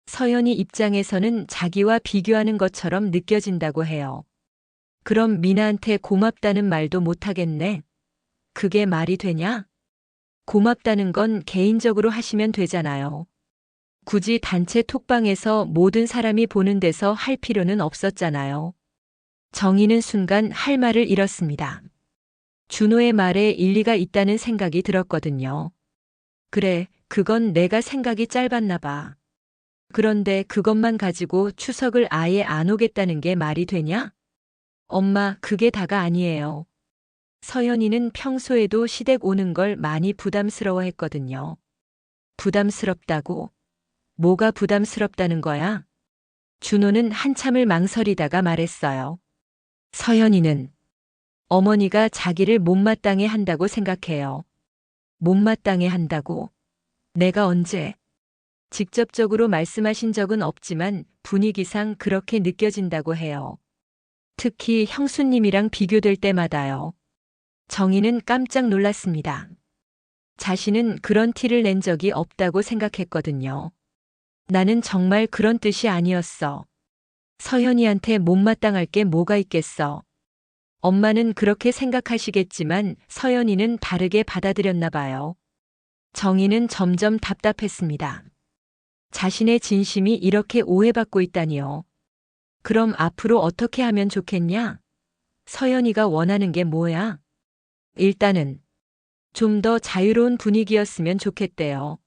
서연이 입장에서는 자기와 비교하는 것처럼 느껴진다고 해요. 그럼 미나한테 고맙다는 말도 못하겠네. 그게 말이 되냐? 고맙다는 건 개인적으로 하시면 되잖아요. 굳이 단체 톡방에서 모든 사람이 보는 데서 할 필요는 없었잖아요. 정희는 순간 할 말을 잃었습니다. 준호의 말에 일리가 있다는 생각이 들었거든요. 그래, 그건 내가 생각이 짧았나 봐. 그런데 그것만 가지고 추석을 아예 안 오겠다는 게 말이 되냐? 엄마, 그게 다가 아니에요. 서연이는 평소에도 시댁 오는 걸 많이 부담스러워했거든요. 부담스럽다고? 뭐가 부담스럽다는 거야? 준호는 한참을 망설이다가 말했어요. 서연이는 어머니가 자기를 못마땅해 한다고 생각해요. 못마땅해 한다고? 내가 언제? 직접적으로 말씀하신 적은 없지만 분위기상 그렇게 느껴진다고 해요. 특히 형수님이랑 비교될 때마다요. 정희는 깜짝 놀랐습니다. 자신은 그런 티를 낸 적이 없다고 생각했거든요. 나는 정말 그런 뜻이 아니었어. 서현이한테 못마땅할 게 뭐가 있겠어. 엄마는 그렇게 생각하시겠지만 서연이는 다르게 받아들였나 봐요. 정희는 점점 답답했습니다. 자신의 진심이 이렇게 오해받고 있다니요. 그럼 앞으로 어떻게 하면 좋겠냐? 서연이가 원하는 게 뭐야? 일단은 좀 더 자유로운 분위기였으면 좋겠대요.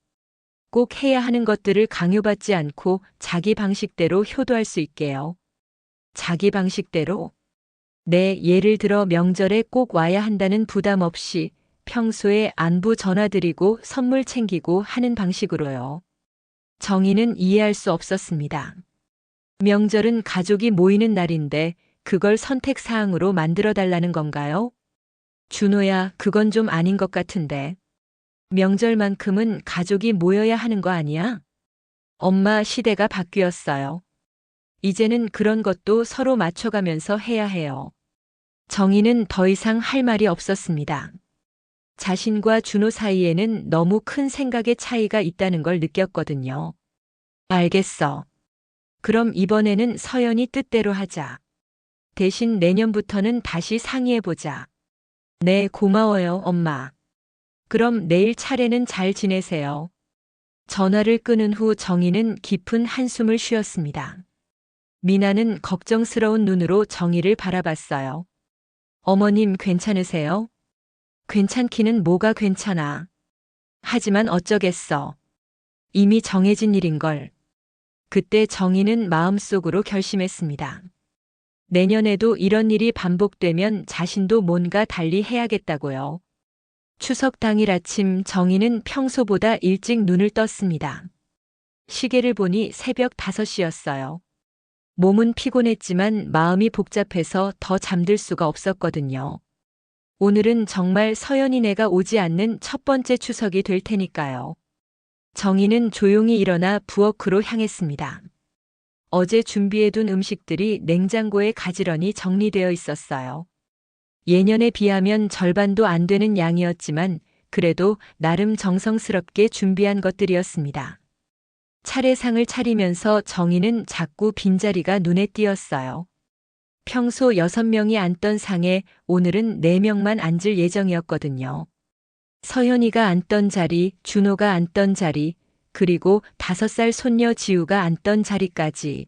꼭 해야 하는 것들을 강요받지 않고 자기 방식대로 효도할 수 있게요. 자기 방식대로? 네, 예를 들어 명절에 꼭 와야 한다는 부담 없이 평소에 안부 전화드리고 선물 챙기고 하는 방식으로요. 정희는 이해할 수 없었습니다. 명절은 가족이 모이는 날인데 그걸 선택 사항으로 만들어 달라는 건가요? 준호야, 그건 좀 아닌 것 같은데. 명절만큼은 가족이 모여야 하는 거 아니야? 엄마, 시대가 바뀌었어요. 이제는 그런 것도 서로 맞춰가면서 해야 해요. 정희는 더 이상 할 말이 없었습니다. 자신과 준호 사이에는 너무 큰 생각의 차이가 있다는 걸 느꼈거든요. 알겠어. 그럼 이번에는 서연이 뜻대로 하자. 대신 내년부터는 다시 상의해보자. 네, 고마워요, 엄마. 그럼 내일 차례는 잘 지내세요. 전화를 끊은 후 정희는 깊은 한숨을 쉬었습니다. 미나는 걱정스러운 눈으로 정희를 바라봤어요. 어머님 괜찮으세요? 괜찮기는 뭐가 괜찮아. 하지만 어쩌겠어. 이미 정해진 일인걸. 그때 정희는 마음속으로 결심했습니다. 내년에도 이런 일이 반복되면 자신도 뭔가 달리 해야겠다고요. 추석 당일 아침 정희는 평소보다 일찍 눈을 떴습니다. 시계를 보니 새벽 5시였어요. 몸은 피곤했지만 마음이 복잡해서 더 잠들 수가 없었거든요. 오늘은 정말 서연이네가 오지 않는 첫 번째 추석이 될 테니까요. 정희는 조용히 일어나 부엌으로 향했습니다. 어제 준비해둔 음식들이 냉장고에 가지런히 정리되어 있었어요. 예년에 비하면 절반도 안 되는 양이었지만 그래도 나름 정성스럽게 준비한 것들이었습니다. 차례상을 차리면서 정희는 자꾸 빈자리가 눈에 띄었어요. 평소 6명이 앉던 상에 오늘은 4명만 앉을 예정이었거든요. 서연이가 앉던 자리, 준호가 앉던 자리, 그리고 5살 손녀 지우가 앉던 자리까지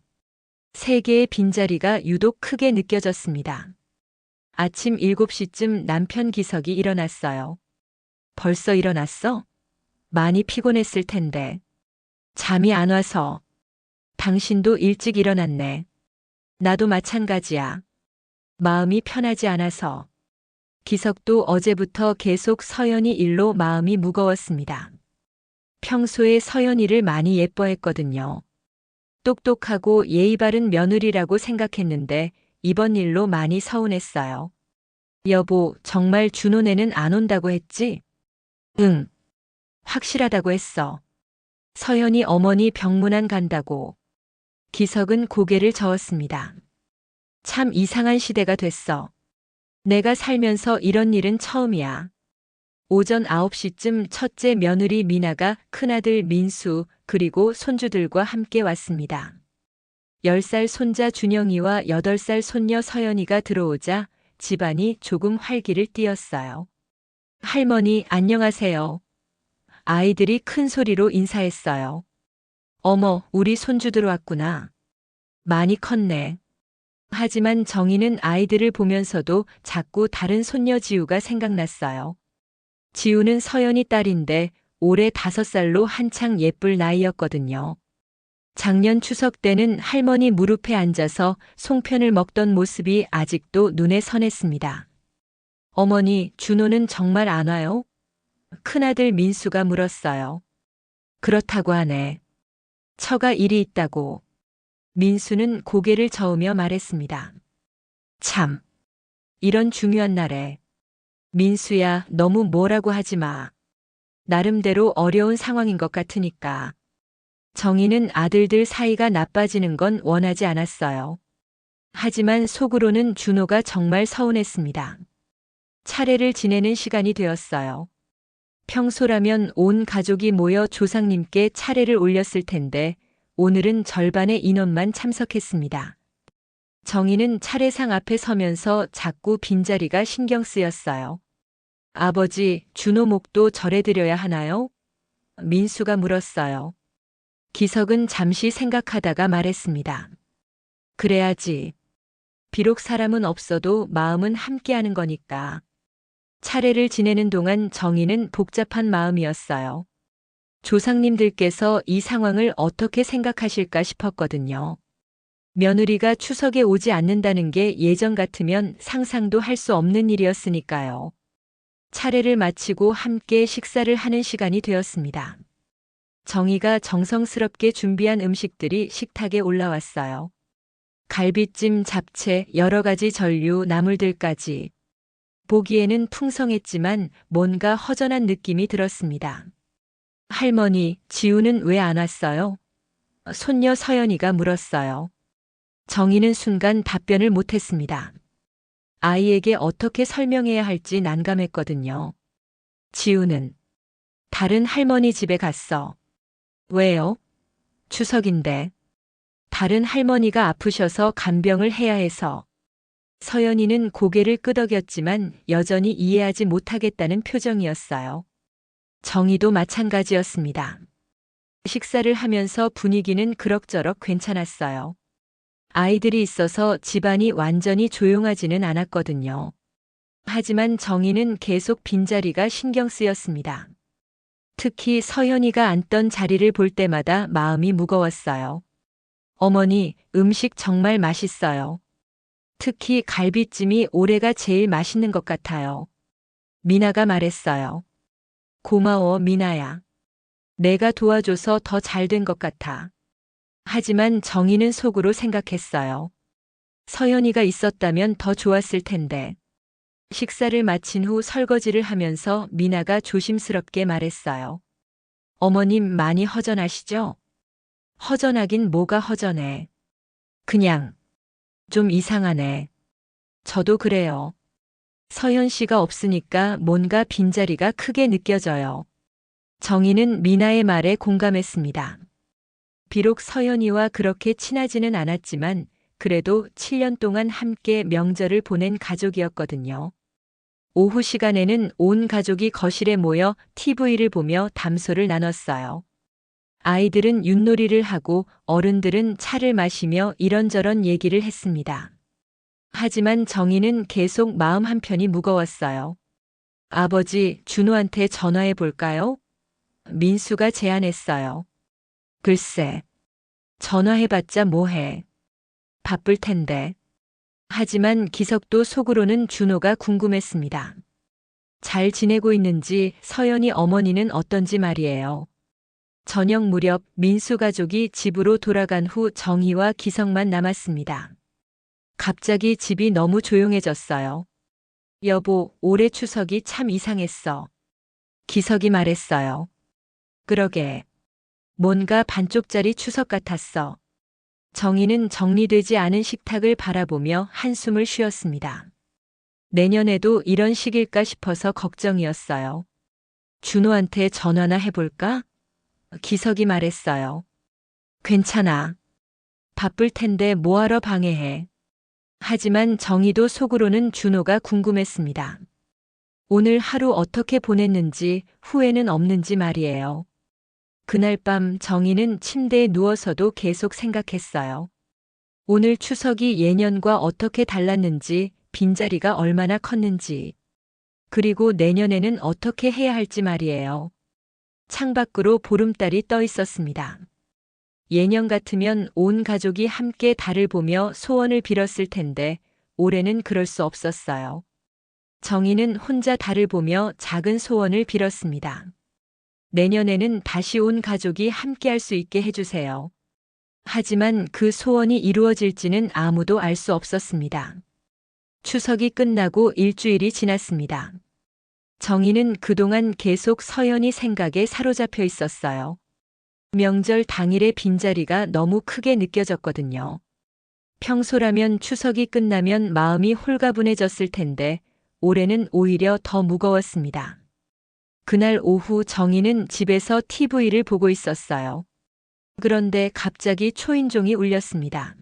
3개의 빈자리가 유독 크게 느껴졌습니다. 아침 7시쯤 남편 기석이 일어났어요. 벌써 일어났어? 많이 피곤했을 텐데. 잠이 안 와서. 당신도 일찍 일어났네. 나도 마찬가지야. 마음이 편하지 않아서. 기석도 어제부터 계속 서연이 일로 마음이 무거웠습니다. 평소에 서연이를 많이 예뻐했거든요. 똑똑하고 예의 바른 며느리라고 생각했는데 이번 일로 많이 서운했어요. 여보, 정말 준호네는 안 온다고 했지? 응. 확실하다고 했어. 서연이 어머니 병문안 간다고. 기석은 고개를 저었습니다. 참 이상한 시대가 됐어. 내가 살면서 이런 일은 처음이야. 오전 9시쯤 첫째 며느리 미나가 큰아들 민수 그리고 손주들과 함께 왔습니다. 10살 손자 준영이와 8살 손녀 서연이가 들어오자 집안이 조금 활기를 띠었어요. 할머니, 안녕하세요. 아이들이 큰 소리로 인사했어요. 어머, 우리 손주들 왔구나. 많이 컸네. 하지만 정희는 아이들을 보면서도 자꾸 다른 손녀 지우가 생각났어요. 지우는 서연이 딸인데 올해 5살로 한창 예쁠 나이였거든요. 작년 추석 때는 할머니 무릎에 앉아서 송편을 먹던 모습이 아직도 눈에 선했습니다. 어머니, 준호는 정말 안 와요? 큰아들 민수가 물었어요. 그렇다고 하네. 처가 일이 있다고. 민수는 고개를 저으며 말했습니다. 참, 이런 중요한 날에. 민수야, 너무 뭐라고 하지 마. 나름대로 어려운 상황인 것 같으니까. 정희는 아들들 사이가 나빠지는 건 원하지 않았어요. 하지만 속으로는 준호가 정말 서운했습니다. 차례를 지내는 시간이 되었어요. 평소라면 온 가족이 모여 조상님께 차례를 올렸을 텐데 오늘은 절반의 인원만 참석했습니다. 정희는 차례상 앞에 서면서 자꾸 빈자리가 신경 쓰였어요. 아버지, 준호 목도 절해드려야 하나요? 민수가 물었어요. 기석은 잠시 생각하다가 말했습니다. 그래야지. 비록 사람은 없어도 마음은 함께하는 거니까. 차례를 지내는 동안 정희는 복잡한 마음이었어요. 조상님들께서 이 상황을 어떻게 생각하실까 싶었거든요. 며느리가 추석에 오지 않는다는 게 예전 같으면 상상도 할 수 없는 일이었으니까요. 차례를 마치고 함께 식사를 하는 시간이 되었습니다. 정희가 정성스럽게 준비한 음식들이 식탁에 올라왔어요. 갈비찜, 잡채, 여러 가지 전류, 나물들까지. 보기에는 풍성했지만 뭔가 허전한 느낌이 들었습니다. 할머니, 지우는 왜 안 왔어요? 손녀 서연이가 물었어요. 정희는 순간 답변을 못했습니다. 아이에게 어떻게 설명해야 할지 난감했거든요. 지우는 다른 할머니 집에 갔어. 왜요? 추석인데. 다른 할머니가 아프셔서 간병을 해야 해서. 서연이는 고개를 끄덕였지만 여전히 이해하지 못하겠다는 표정이었어요. 정희도 마찬가지였습니다. 식사를 하면서 분위기는 그럭저럭 괜찮았어요. 아이들이 있어서 집안이 완전히 조용하지는 않았거든요. 하지만 정희는 계속 빈자리가 신경 쓰였습니다. 특히 서연이가 앉던 자리를 볼 때마다 마음이 무거웠어요. 어머니, 음식 정말 맛있어요. 특히 갈비찜이 올해가 제일 맛있는 것 같아요. 미나가 말했어요. 고마워, 미나야. 내가 도와줘서 더 잘 된 것 같아. 하지만 정희는 속으로 생각했어요. 서연이가 있었다면 더 좋았을 텐데. 식사를 마친 후 설거지를 하면서 미나가 조심스럽게 말했어요. 어머님 많이 허전하시죠? 허전하긴 뭐가 허전해. 그냥 좀 이상하네. 저도 그래요. 서연 씨가 없으니까 뭔가 빈자리가 크게 느껴져요. 정희는 미나의 말에 공감했습니다. 비록 서연이와 그렇게 친하지는 않았지만 그래도 7년 동안 함께 명절을 보낸 가족이었거든요. 오후 시간에는 온 가족이 거실에 모여 TV를 보며 담소를 나눴어요. 아이들은 윷놀이를 하고 어른들은 차를 마시며 이런저런 얘기를 했습니다. 하지만 정희는 계속 마음 한편이 무거웠어요. 아버지, 준호한테 전화해 볼까요? 민수가 제안했어요. 글쎄, 전화해봤자 뭐해. 바쁠 텐데. 하지만 기석도 속으로는 준호가 궁금했습니다. 잘 지내고 있는지, 서연이 어머니는 어떤지 말이에요. 저녁 무렵 민수 가족이 집으로 돌아간 후 정희와 기석만 남았습니다. 갑자기 집이 너무 조용해졌어요. 여보, 올해 추석이 참 이상했어. 기석이 말했어요. 그러게. 뭔가 반쪽짜리 추석 같았어. 정희는 정리되지 않은 식탁을 바라보며 한숨을 쉬었습니다. 내년에도 이런 시기일까 싶어서 걱정이었어요. 준호한테 전화나 해볼까? 기석이 말했어요. 괜찮아. 바쁠 텐데 뭐하러 방해해. 하지만 정희도 속으로는 준호가 궁금했습니다. 오늘 하루 어떻게 보냈는지 후회는 없는지 말이에요. 그날 밤 정희는 침대에 누워서도 계속 생각했어요. 오늘 추석이 예년과 어떻게 달랐는지, 빈자리가 얼마나 컸는지, 그리고 내년에는 어떻게 해야 할지 말이에요. 창밖으로 보름달이 떠 있었습니다. 예년 같으면 온 가족이 함께 달을 보며 소원을 빌었을 텐데 올해는 그럴 수 없었어요. 정희는 혼자 달을 보며 작은 소원을 빌었습니다. 내년에는 다시 온 가족이 함께 할 수 있게 해주세요. 하지만 그 소원이 이루어질지는 아무도 알 수 없었습니다. 추석이 끝나고 일주일이 지났습니다. 정희는 그동안 계속 서연이 생각에 사로잡혀 있었어요. 명절 당일의 빈자리가 너무 크게 느껴졌거든요. 평소라면 추석이 끝나면 마음이 홀가분해졌을 텐데 올해는 오히려 더 무거웠습니다. 그날 오후 정희는 집에서 TV를 보고 있었어요. 그런데 갑자기 초인종이 울렸습니다.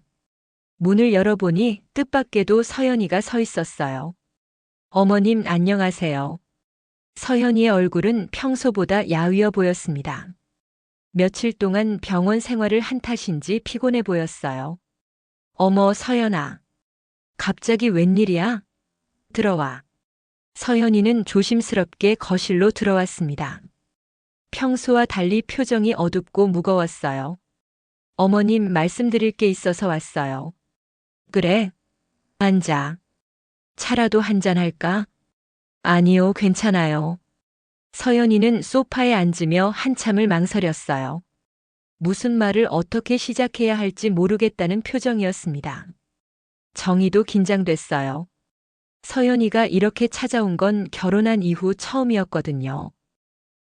문을 열어보니 뜻밖에도 서연이가 서 있었어요. 어머님 안녕하세요. 서연이의 얼굴은 평소보다 야위어 보였습니다. 며칠 동안 병원 생활을 한 탓인지 피곤해 보였어요. 어머 서연아. 갑자기 웬일이야? 들어와. 서연이는 조심스럽게 거실로 들어왔습니다. 평소와 달리 표정이 어둡고 무거웠어요. 어머님 말씀드릴 게 있어서 왔어요. 그래? 앉아. 차라도 한잔 할까? 아니요, 괜찮아요. 서연이는 소파에 앉으며 한참을 망설였어요. 무슨 말을 어떻게 시작해야 할지 모르겠다는 표정이었습니다. 정희도 긴장됐어요. 서연이가 이렇게 찾아온 건 결혼한 이후 처음이었거든요.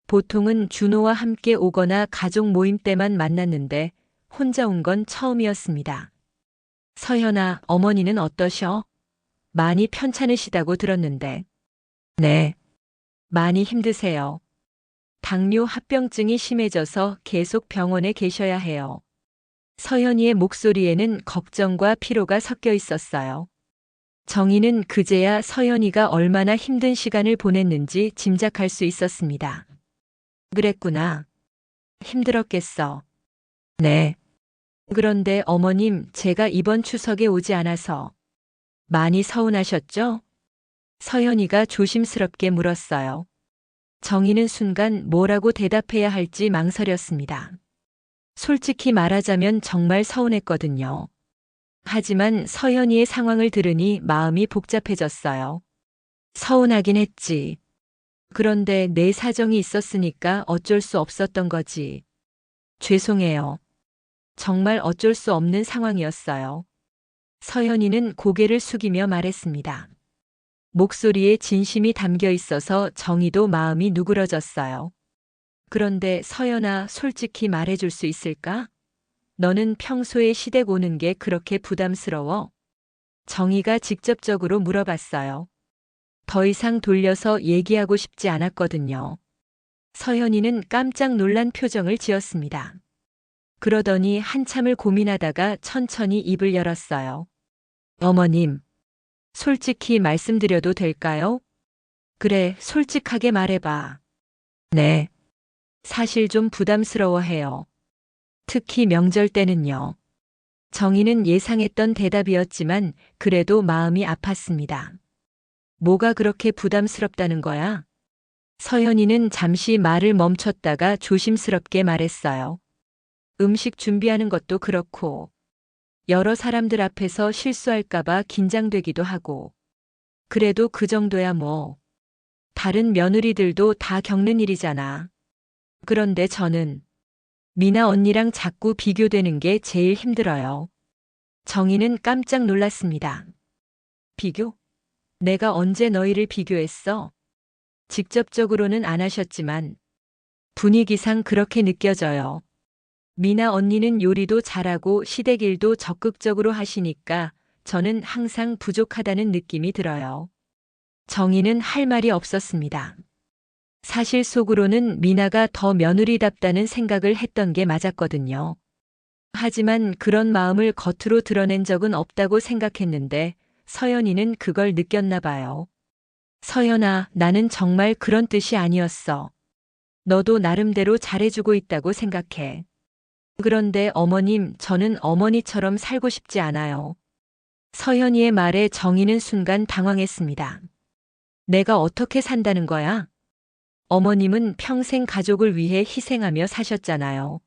보통은 준호와 함께 오거나 가족 모임 때만 만났는데 혼자 온 건 처음이었습니다. 서연아, 어머니는 어떠셔? 많이 편찮으시다고 들었는데. 네. 많이 힘드세요. 당뇨 합병증이 심해져서 계속 병원에 계셔야 해요. 서연이의 목소리에는 걱정과 피로가 섞여 있었어요. 정희는 그제야 서연이가 얼마나 힘든 시간을 보냈는지 짐작할 수 있었습니다. 그랬구나. 힘들었겠어. 네. 그런데 어머님, 제가 이번 추석에 오지 않아서 많이 서운하셨죠? 서연이가 조심스럽게 물었어요. 정희는 순간 뭐라고 대답해야 할지 망설였습니다. 솔직히 말하자면 정말 서운했거든요. 하지만 서연이의 상황을 들으니 마음이 복잡해졌어요. 서운하긴 했지. 그런데 내 사정이 있었으니까 어쩔 수 없었던 거지. 죄송해요. 정말 어쩔 수 없는 상황이었어요. 서연이는 고개를 숙이며 말했습니다. 목소리에 진심이 담겨 있어서 정희도 마음이 누그러졌어요. 그런데 서연아, 솔직히 말해줄 수 있을까? 너는 평소에 시댁 오는 게 그렇게 부담스러워? 정희가 직접적으로 물어봤어요. 더 이상 돌려서 얘기하고 싶지 않았거든요. 서연이는 깜짝 놀란 표정을 지었습니다. 그러더니 한참을 고민하다가 천천히 입을 열었어요. 어머님, 솔직히 말씀드려도 될까요? 그래, 솔직하게 말해봐. 네. 사실 좀 부담스러워해요. 특히 명절 때는요. 정희는 예상했던 대답이었지만 그래도 마음이 아팠습니다. 뭐가 그렇게 부담스럽다는 거야? 서연이는 잠시 말을 멈췄다가 조심스럽게 말했어요. 음식 준비하는 것도 그렇고, 여러 사람들 앞에서 실수할까봐 긴장되기도 하고, 그래도 그 정도야 뭐. 다른 며느리들도 다 겪는 일이잖아. 그런데 저는 미나 언니랑 자꾸 비교되는 게 제일 힘들어요. 정희는 깜짝 놀랐습니다. 비교? 내가 언제 너희를 비교했어? 직접적으로는 안 하셨지만 분위기상 그렇게 느껴져요. 미나 언니는 요리도 잘하고 시댁 일도 적극적으로 하시니까 저는 항상 부족하다는 느낌이 들어요. 정희는 할 말이 없었습니다. 사실 속으로는 미나가 더 며느리답다는 생각을 했던 게 맞았거든요. 하지만 그런 마음을 겉으로 드러낸 적은 없다고 생각했는데 서연이는 그걸 느꼈나 봐요. 서연아, 나는 정말 그런 뜻이 아니었어. 너도 나름대로 잘해주고 있다고 생각해. 그런데 어머님, 저는 어머니처럼 살고 싶지 않아요. 서연이의 말에 정희는 순간 당황했습니다. 내가 어떻게 산다는 거야? 어머님은 평생 가족을 위해 희생하며 사셨잖아요.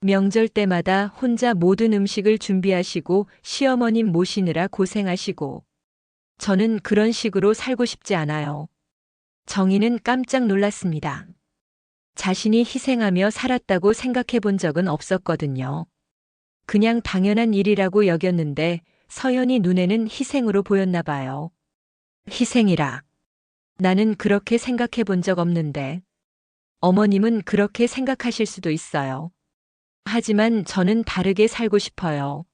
명절 때마다 혼자 모든 음식을 준비하시고 시어머님 모시느라 고생하시고. 저는 그런 식으로 살고 싶지 않아요. 정희는 깜짝 놀랐습니다. 자신이 희생하며 살았다고 생각해 본 적은 없었거든요. 그냥 당연한 일이라고 여겼는데 서연이 눈에는 희생으로 보였나 봐요. 희생이라. 나는 그렇게 생각해 본 적 없는데. 어머님은 그렇게 생각하실 수도 있어요. 하지만 저는 다르게 살고 싶어요.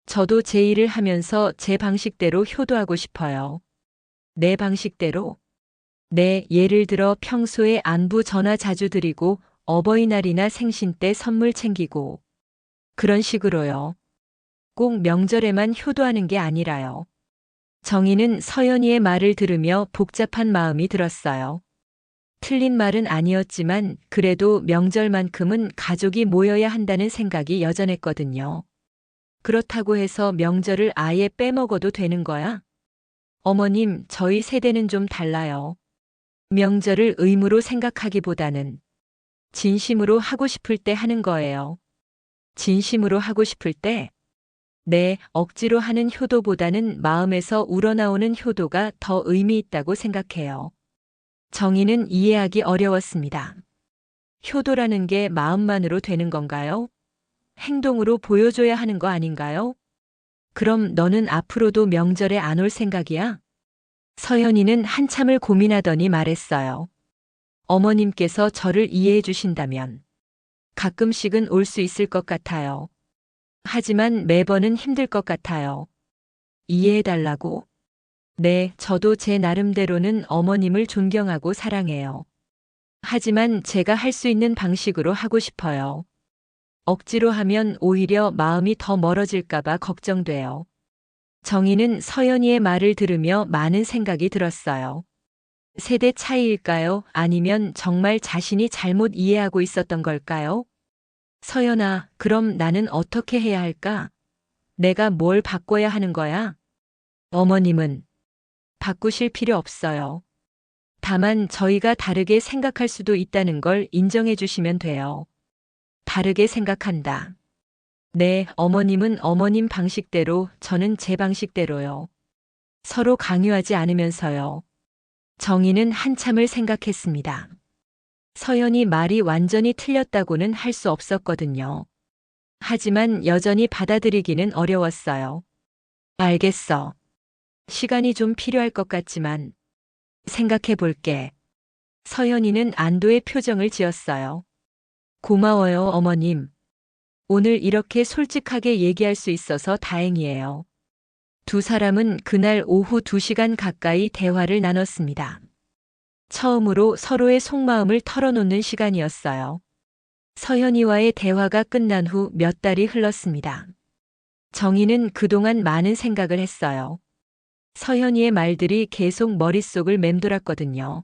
저도 제 일을 하면서 제 방식대로 효도하고 싶어요. 내 방식대로? 네, 예를 들어 평소에 안부 전화 자주 드리고 어버이날이나 생신 때 선물 챙기고 그런 식으로요. 꼭 명절에만 효도하는 게 아니라요. 정희는 서연이의 말을 들으며 복잡한 마음이 들었어요. 틀린 말은 아니었지만 그래도 명절만큼은 가족이 모여야 한다는 생각이 여전했거든요. 그렇다고 해서 명절을 아예 빼먹어도 되는 거야? 어머님, 저희 세대는 좀 달라요. 명절을 의무로 생각하기보다는 진심으로 하고 싶을 때 하는 거예요. 진심으로 하고 싶을 때? 네, 억지로 하는 효도보다는 마음에서 우러나오는 효도가 더 의미 있다고 생각해요. 정희는 이해하기 어려웠습니다. 효도라는 게 마음만으로 되는 건가요? 행동으로 보여줘야 하는 거 아닌가요? 그럼 너는 앞으로도 명절에 안 올 생각이야? 서연이는 한참을 고민하더니 말했어요. 어머님께서 저를 이해해 주신다면 가끔씩은 올 수 있을 것 같아요. 하지만 매번은 힘들 것 같아요. 이해해 달라고? 네, 저도 제 나름대로는 어머님을 존경하고 사랑해요. 하지만 제가 할 수 있는 방식으로 하고 싶어요. 억지로 하면 오히려 마음이 더 멀어질까봐 걱정돼요. 정희는 서연이의 말을 들으며 많은 생각이 들었어요. 세대 차이일까요? 아니면 정말 자신이 잘못 이해하고 있었던 걸까요? 서연아, 그럼 나는 어떻게 해야 할까? 내가 뭘 바꿔야 하는 거야? 어머님은 바꾸실 필요 없어요. 다만 저희가 다르게 생각할 수도 있다는 걸 인정해 주시면 돼요. 다르게 생각한다. 네, 어머님은 어머님 방식대로, 저는 제 방식대로요. 서로 강요하지 않으면서요. 정희는 한참을 생각했습니다. 서연이 말이 완전히 틀렸다고는 할 수 없었거든요. 하지만 여전히 받아들이기는 어려웠어요. 알겠어. 시간이 좀 필요할 것 같지만 생각해 볼게. 서연이는 안도의 표정을 지었어요. 고마워요, 어머님. 오늘 이렇게 솔직하게 얘기할 수 있어서 다행이에요. 두 사람은 그날 오후 2시간 가까이 대화를 나눴습니다. 처음으로 서로의 속마음을 털어놓는 시간이었어요. 서연이와의 대화가 끝난 후 몇 달이 흘렀습니다. 정희는 그동안 많은 생각을 했어요. 서연이의 말들이 계속 머릿속을 맴돌았거든요.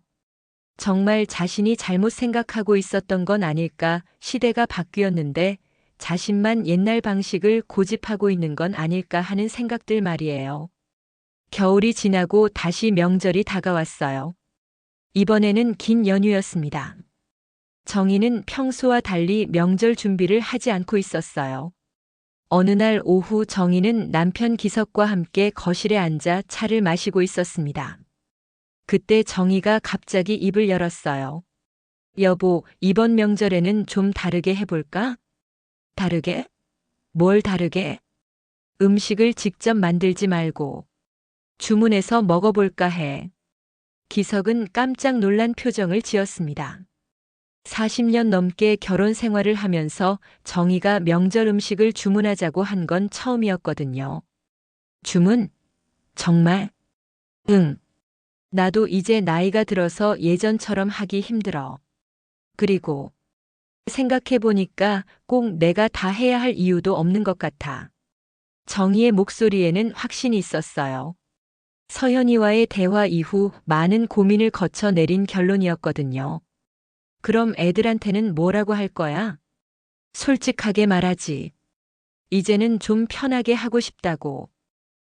정말 자신이 잘못 생각하고 있었던 건 아닐까, 시대가 바뀌었는데 자신만 옛날 방식을 고집하고 있는 건 아닐까 하는 생각들 말이에요. 겨울이 지나고 다시 명절이 다가왔어요. 이번에는 긴 연휴였습니다. 정희는 평소와 달리 명절 준비를 하지 않고 있었어요. 어느 날 오후 정희는 남편 기석과 함께 거실에 앉아 차를 마시고 있었습니다. 그때 정희가 갑자기 입을 열었어요. 여보, 이번 명절에는 좀 다르게 해볼까? 다르게? 뭘 다르게? 음식을 직접 만들지 말고 주문해서 먹어볼까 해. 기석은 깜짝 놀란 표정을 지었습니다. 40년 넘게 결혼 생활을 하면서 정희가 명절 음식을 주문하자고 한 건 처음이었거든요. 주문? 정말? 응. 나도 이제 나이가 들어서 예전처럼 하기 힘들어. 그리고 생각해보니까 꼭 내가 다 해야 할 이유도 없는 것 같아. 정희의 목소리에는 확신이 있었어요. 서연이와의 대화 이후 많은 고민을 거쳐 내린 결론이었거든요. 그럼 애들한테는 뭐라고 할 거야? 솔직하게 말하지. 이제는 좀 편하게 하고 싶다고.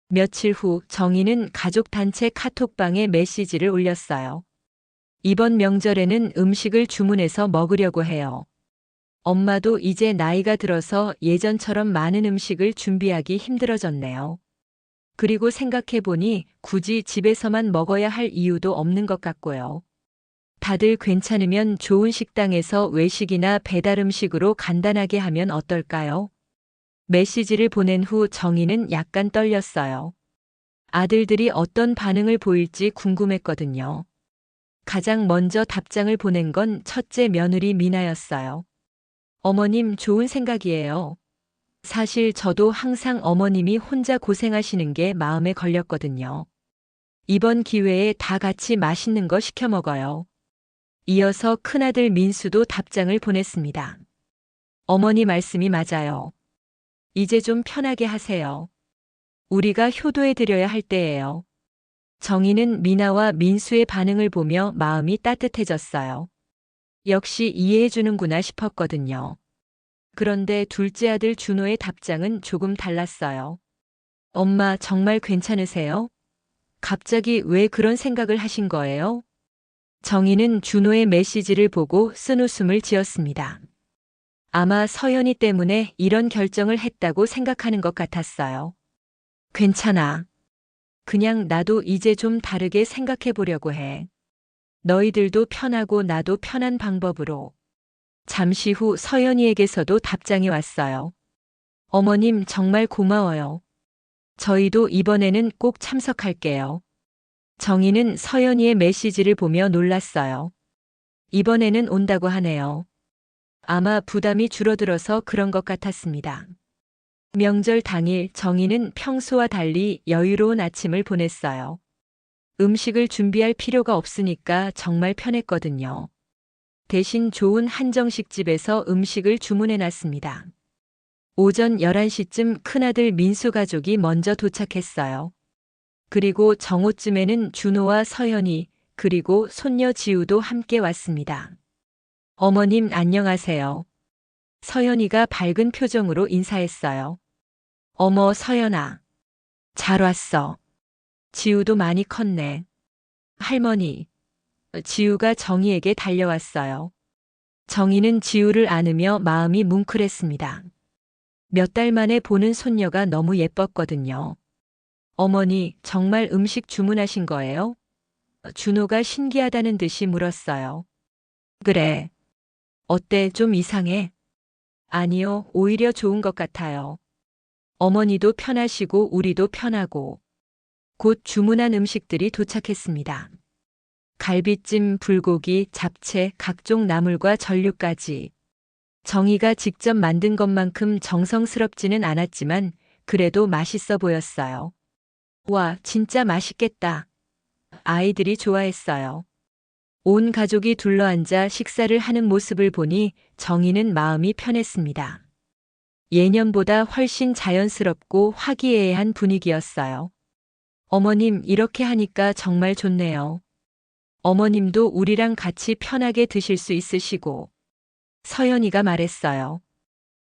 며칠 후 정희는 가족 단체 카톡방에 메시지를 올렸어요. 이번 명절에는 음식을 주문해서 먹으려고 해요. 엄마도 이제 나이가 들어서 예전처럼 많은 음식을 준비하기 힘들어졌네요. 그리고 생각해보니 굳이 집에서만 먹어야 할 이유도 없는 것 같고요. 다들 괜찮으면 좋은 식당에서 외식이나 배달 음식으로 간단하게 하면 어떨까요? 메시지를 보낸 후 정희는 약간 떨렸어요. 아들들이 어떤 반응을 보일지 궁금했거든요. 가장 먼저 답장을 보낸 건 첫째 며느리 미나였어요. 어머님, 좋은 생각이에요. 사실 저도 항상 어머님이 혼자 고생하시는 게 마음에 걸렸거든요. 이번 기회에 다 같이 맛있는 거 시켜 먹어요. 이어서 큰아들 민수도 답장을 보냈습니다. 어머니 말씀이 맞아요. 이제 좀 편하게 하세요. 우리가 효도해 드려야 할 때예요. 정희는 미나와 민수의 반응을 보며 마음이 따뜻해졌어요. 역시 이해해 주는구나 싶었거든요. 그런데 둘째 아들 준호의 답장은 조금 달랐어요. 엄마, 정말 괜찮으세요? 갑자기 왜 그런 생각을 하신 거예요? 정희는 준호의 메시지를 보고 쓴웃음을 지었습니다. 아마 서연이 때문에 이런 결정을 했다고 생각하는 것 같았어요. 괜찮아. 그냥 나도 이제 좀 다르게 생각해 보려고 해. 너희들도 편하고 나도 편한 방법으로. 잠시 후 서연이에게서도 답장이 왔어요. 어머님 정말 고마워요. 저희도 이번에는 꼭 참석할게요. 정희는 서연이의 메시지를 보며 놀랐어요. 이번에는 온다고 하네요. 아마 부담이 줄어들어서 그런 것 같았습니다. 명절 당일 정희는 평소와 달리 여유로운 아침을 보냈어요. 음식을 준비할 필요가 없으니까 정말 편했거든요. 대신 좋은 한정식 집에서 음식을 주문해 놨습니다. 오전 11시쯤 큰아들 민수 가족이 먼저 도착했어요. 그리고 정오쯤에는 준호와 서연이 그리고 손녀 지우도 함께 왔습니다. 어머님 안녕하세요. 서연이가 밝은 표정으로 인사했어요. 어머 서연아. 잘 왔어. 지우도 많이 컸네. 할머니. 지우가 정희에게 달려왔어요. 정희는 지우를 안으며 마음이 뭉클했습니다. 몇 달 만에 보는 손녀가 너무 예뻤거든요. 어머니, 정말 음식 주문하신 거예요? 준호가 신기하다는 듯이 물었어요. 그래. 어때, 좀 이상해? 아니요, 오히려 좋은 것 같아요. 어머니도 편하시고 우리도 편하고. 곧 주문한 음식들이 도착했습니다. 갈비찜, 불고기, 잡채, 각종 나물과 전류까지. 정희가 직접 만든 것만큼 정성스럽지는 않았지만 그래도 맛있어 보였어요. 와, 진짜 맛있겠다. 아이들이 좋아했어요. 온 가족이 둘러앉아 식사를 하는 모습을 보니 정희는 마음이 편했습니다. 예년보다 훨씬 자연스럽고 화기애애한 분위기였어요. 어머님, 이렇게 하니까 정말 좋네요. 어머님도 우리랑 같이 편하게 드실 수 있으시고. 서연이가 말했어요.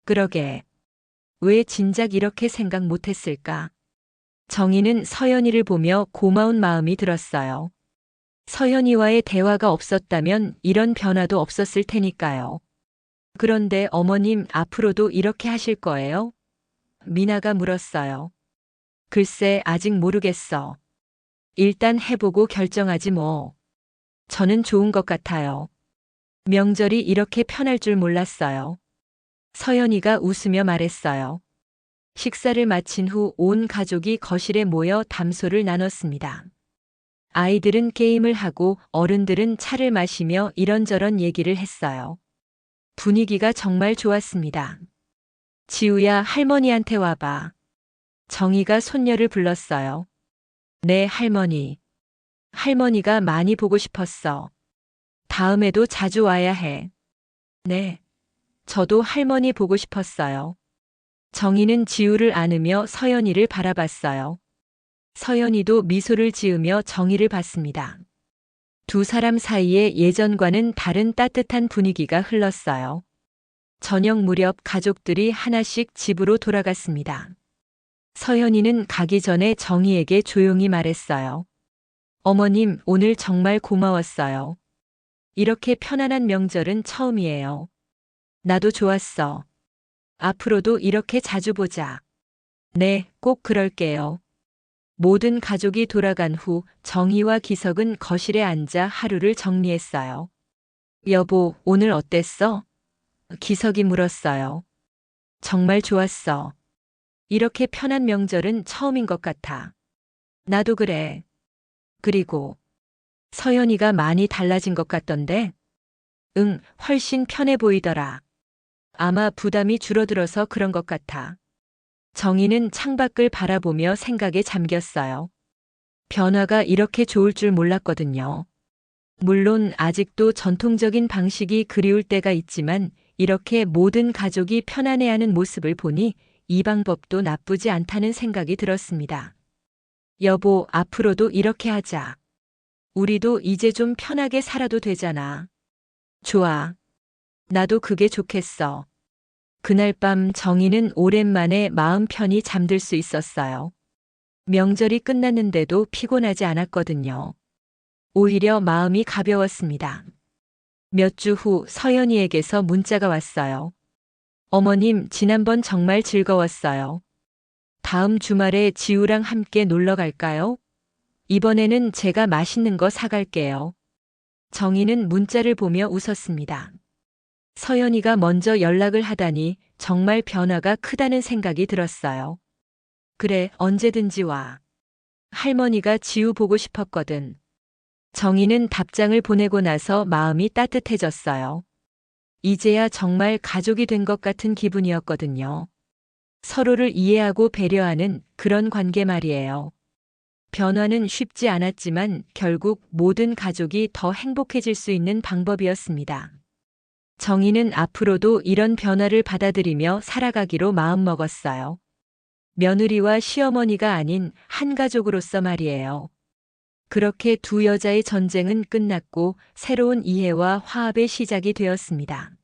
그러게. 왜 진작 이렇게 생각 못했을까? 정희는 서연이를 보며 고마운 마음이 들었어요. 서연이와의 대화가 없었다면 이런 변화도 없었을 테니까요. 그런데 어머님 앞으로도 이렇게 하실 거예요? 미나가 물었어요. 글쎄, 아직 모르겠어. 일단 해보고 결정하지 뭐. 저는 좋은 것 같아요. 명절이 이렇게 편할 줄 몰랐어요. 서연이가 웃으며 말했어요. 식사를 마친 후 온 가족이 거실에 모여 담소를 나눴습니다. 아이들은 게임을 하고 어른들은 차를 마시며 이런저런 얘기를 했어요. 분위기가 정말 좋았습니다. 지우야, 할머니한테 와봐. 정희가 손녀를 불렀어요. 네, 할머니. 할머니가 많이 보고 싶었어. 다음에도 자주 와야 해. 네. 저도 할머니 보고 싶었어요. 정희는 지우를 안으며 서연이를 바라봤어요. 서연이도 미소를 지으며 정희를 봤습니다. 두 사람 사이에 예전과는 다른 따뜻한 분위기가 흘렀어요. 저녁 무렵 가족들이 하나씩 집으로 돌아갔습니다. 서연이는 가기 전에 정희에게 조용히 말했어요. 어머님, 오늘 정말 고마웠어요. 이렇게 편안한 명절은 처음이에요. 나도 좋았어. 앞으로도 이렇게 자주 보자. 네, 꼭 그럴게요. 모든 가족이 돌아간 후 정희와 기석은 거실에 앉아 하루를 정리했어요. 여보, 오늘 어땠어? 기석이 물었어요. 정말 좋았어. 이렇게 편한 명절은 처음인 것 같아. 나도 그래. 그리고 서연이가 많이 달라진 것 같던데? 응, 훨씬 편해 보이더라. 아마 부담이 줄어들어서 그런 것 같아. 정희는 창밖을 바라보며 생각에 잠겼어요. 변화가 이렇게 좋을 줄 몰랐거든요. 물론 아직도 전통적인 방식이 그리울 때가 있지만 이렇게 모든 가족이 편안해하는 모습을 보니 이 방법도 나쁘지 않다는 생각이 들었습니다. 여보, 앞으로도 이렇게 하자. 우리도 이제 좀 편하게 살아도 되잖아. 좋아. 나도 그게 좋겠어. 그날 밤 정희는 오랜만에 마음 편히 잠들 수 있었어요. 명절이 끝났는데도 피곤하지 않았거든요. 오히려 마음이 가벼웠습니다. 몇 주 후 서연이에게서 문자가 왔어요. 어머님, 지난번 정말 즐거웠어요. 다음 주말에 지우랑 함께 놀러 갈까요? 이번에는 제가 맛있는 거 사갈게요. 정희는 문자를 보며 웃었습니다. 서연이가 먼저 연락을 하다니 정말 변화가 크다는 생각이 들었어요. 그래, 언제든지 와. 할머니가 지우 보고 싶었거든. 정희는 답장을 보내고 나서 마음이 따뜻해졌어요. 이제야 정말 가족이 된 것 같은 기분이었거든요. 서로를 이해하고 배려하는 그런 관계 말이에요. 변화는 쉽지 않았지만 결국 모든 가족이 더 행복해질 수 있는 방법이었습니다. 정희는 앞으로도 이런 변화를 받아들이며 살아가기로 마음먹었어요. 며느리와 시어머니가 아닌 한 가족으로서 말이에요. 그렇게 두 여자의 전쟁은 끝났고 새로운 이해와 화합의 시작이 되었습니다.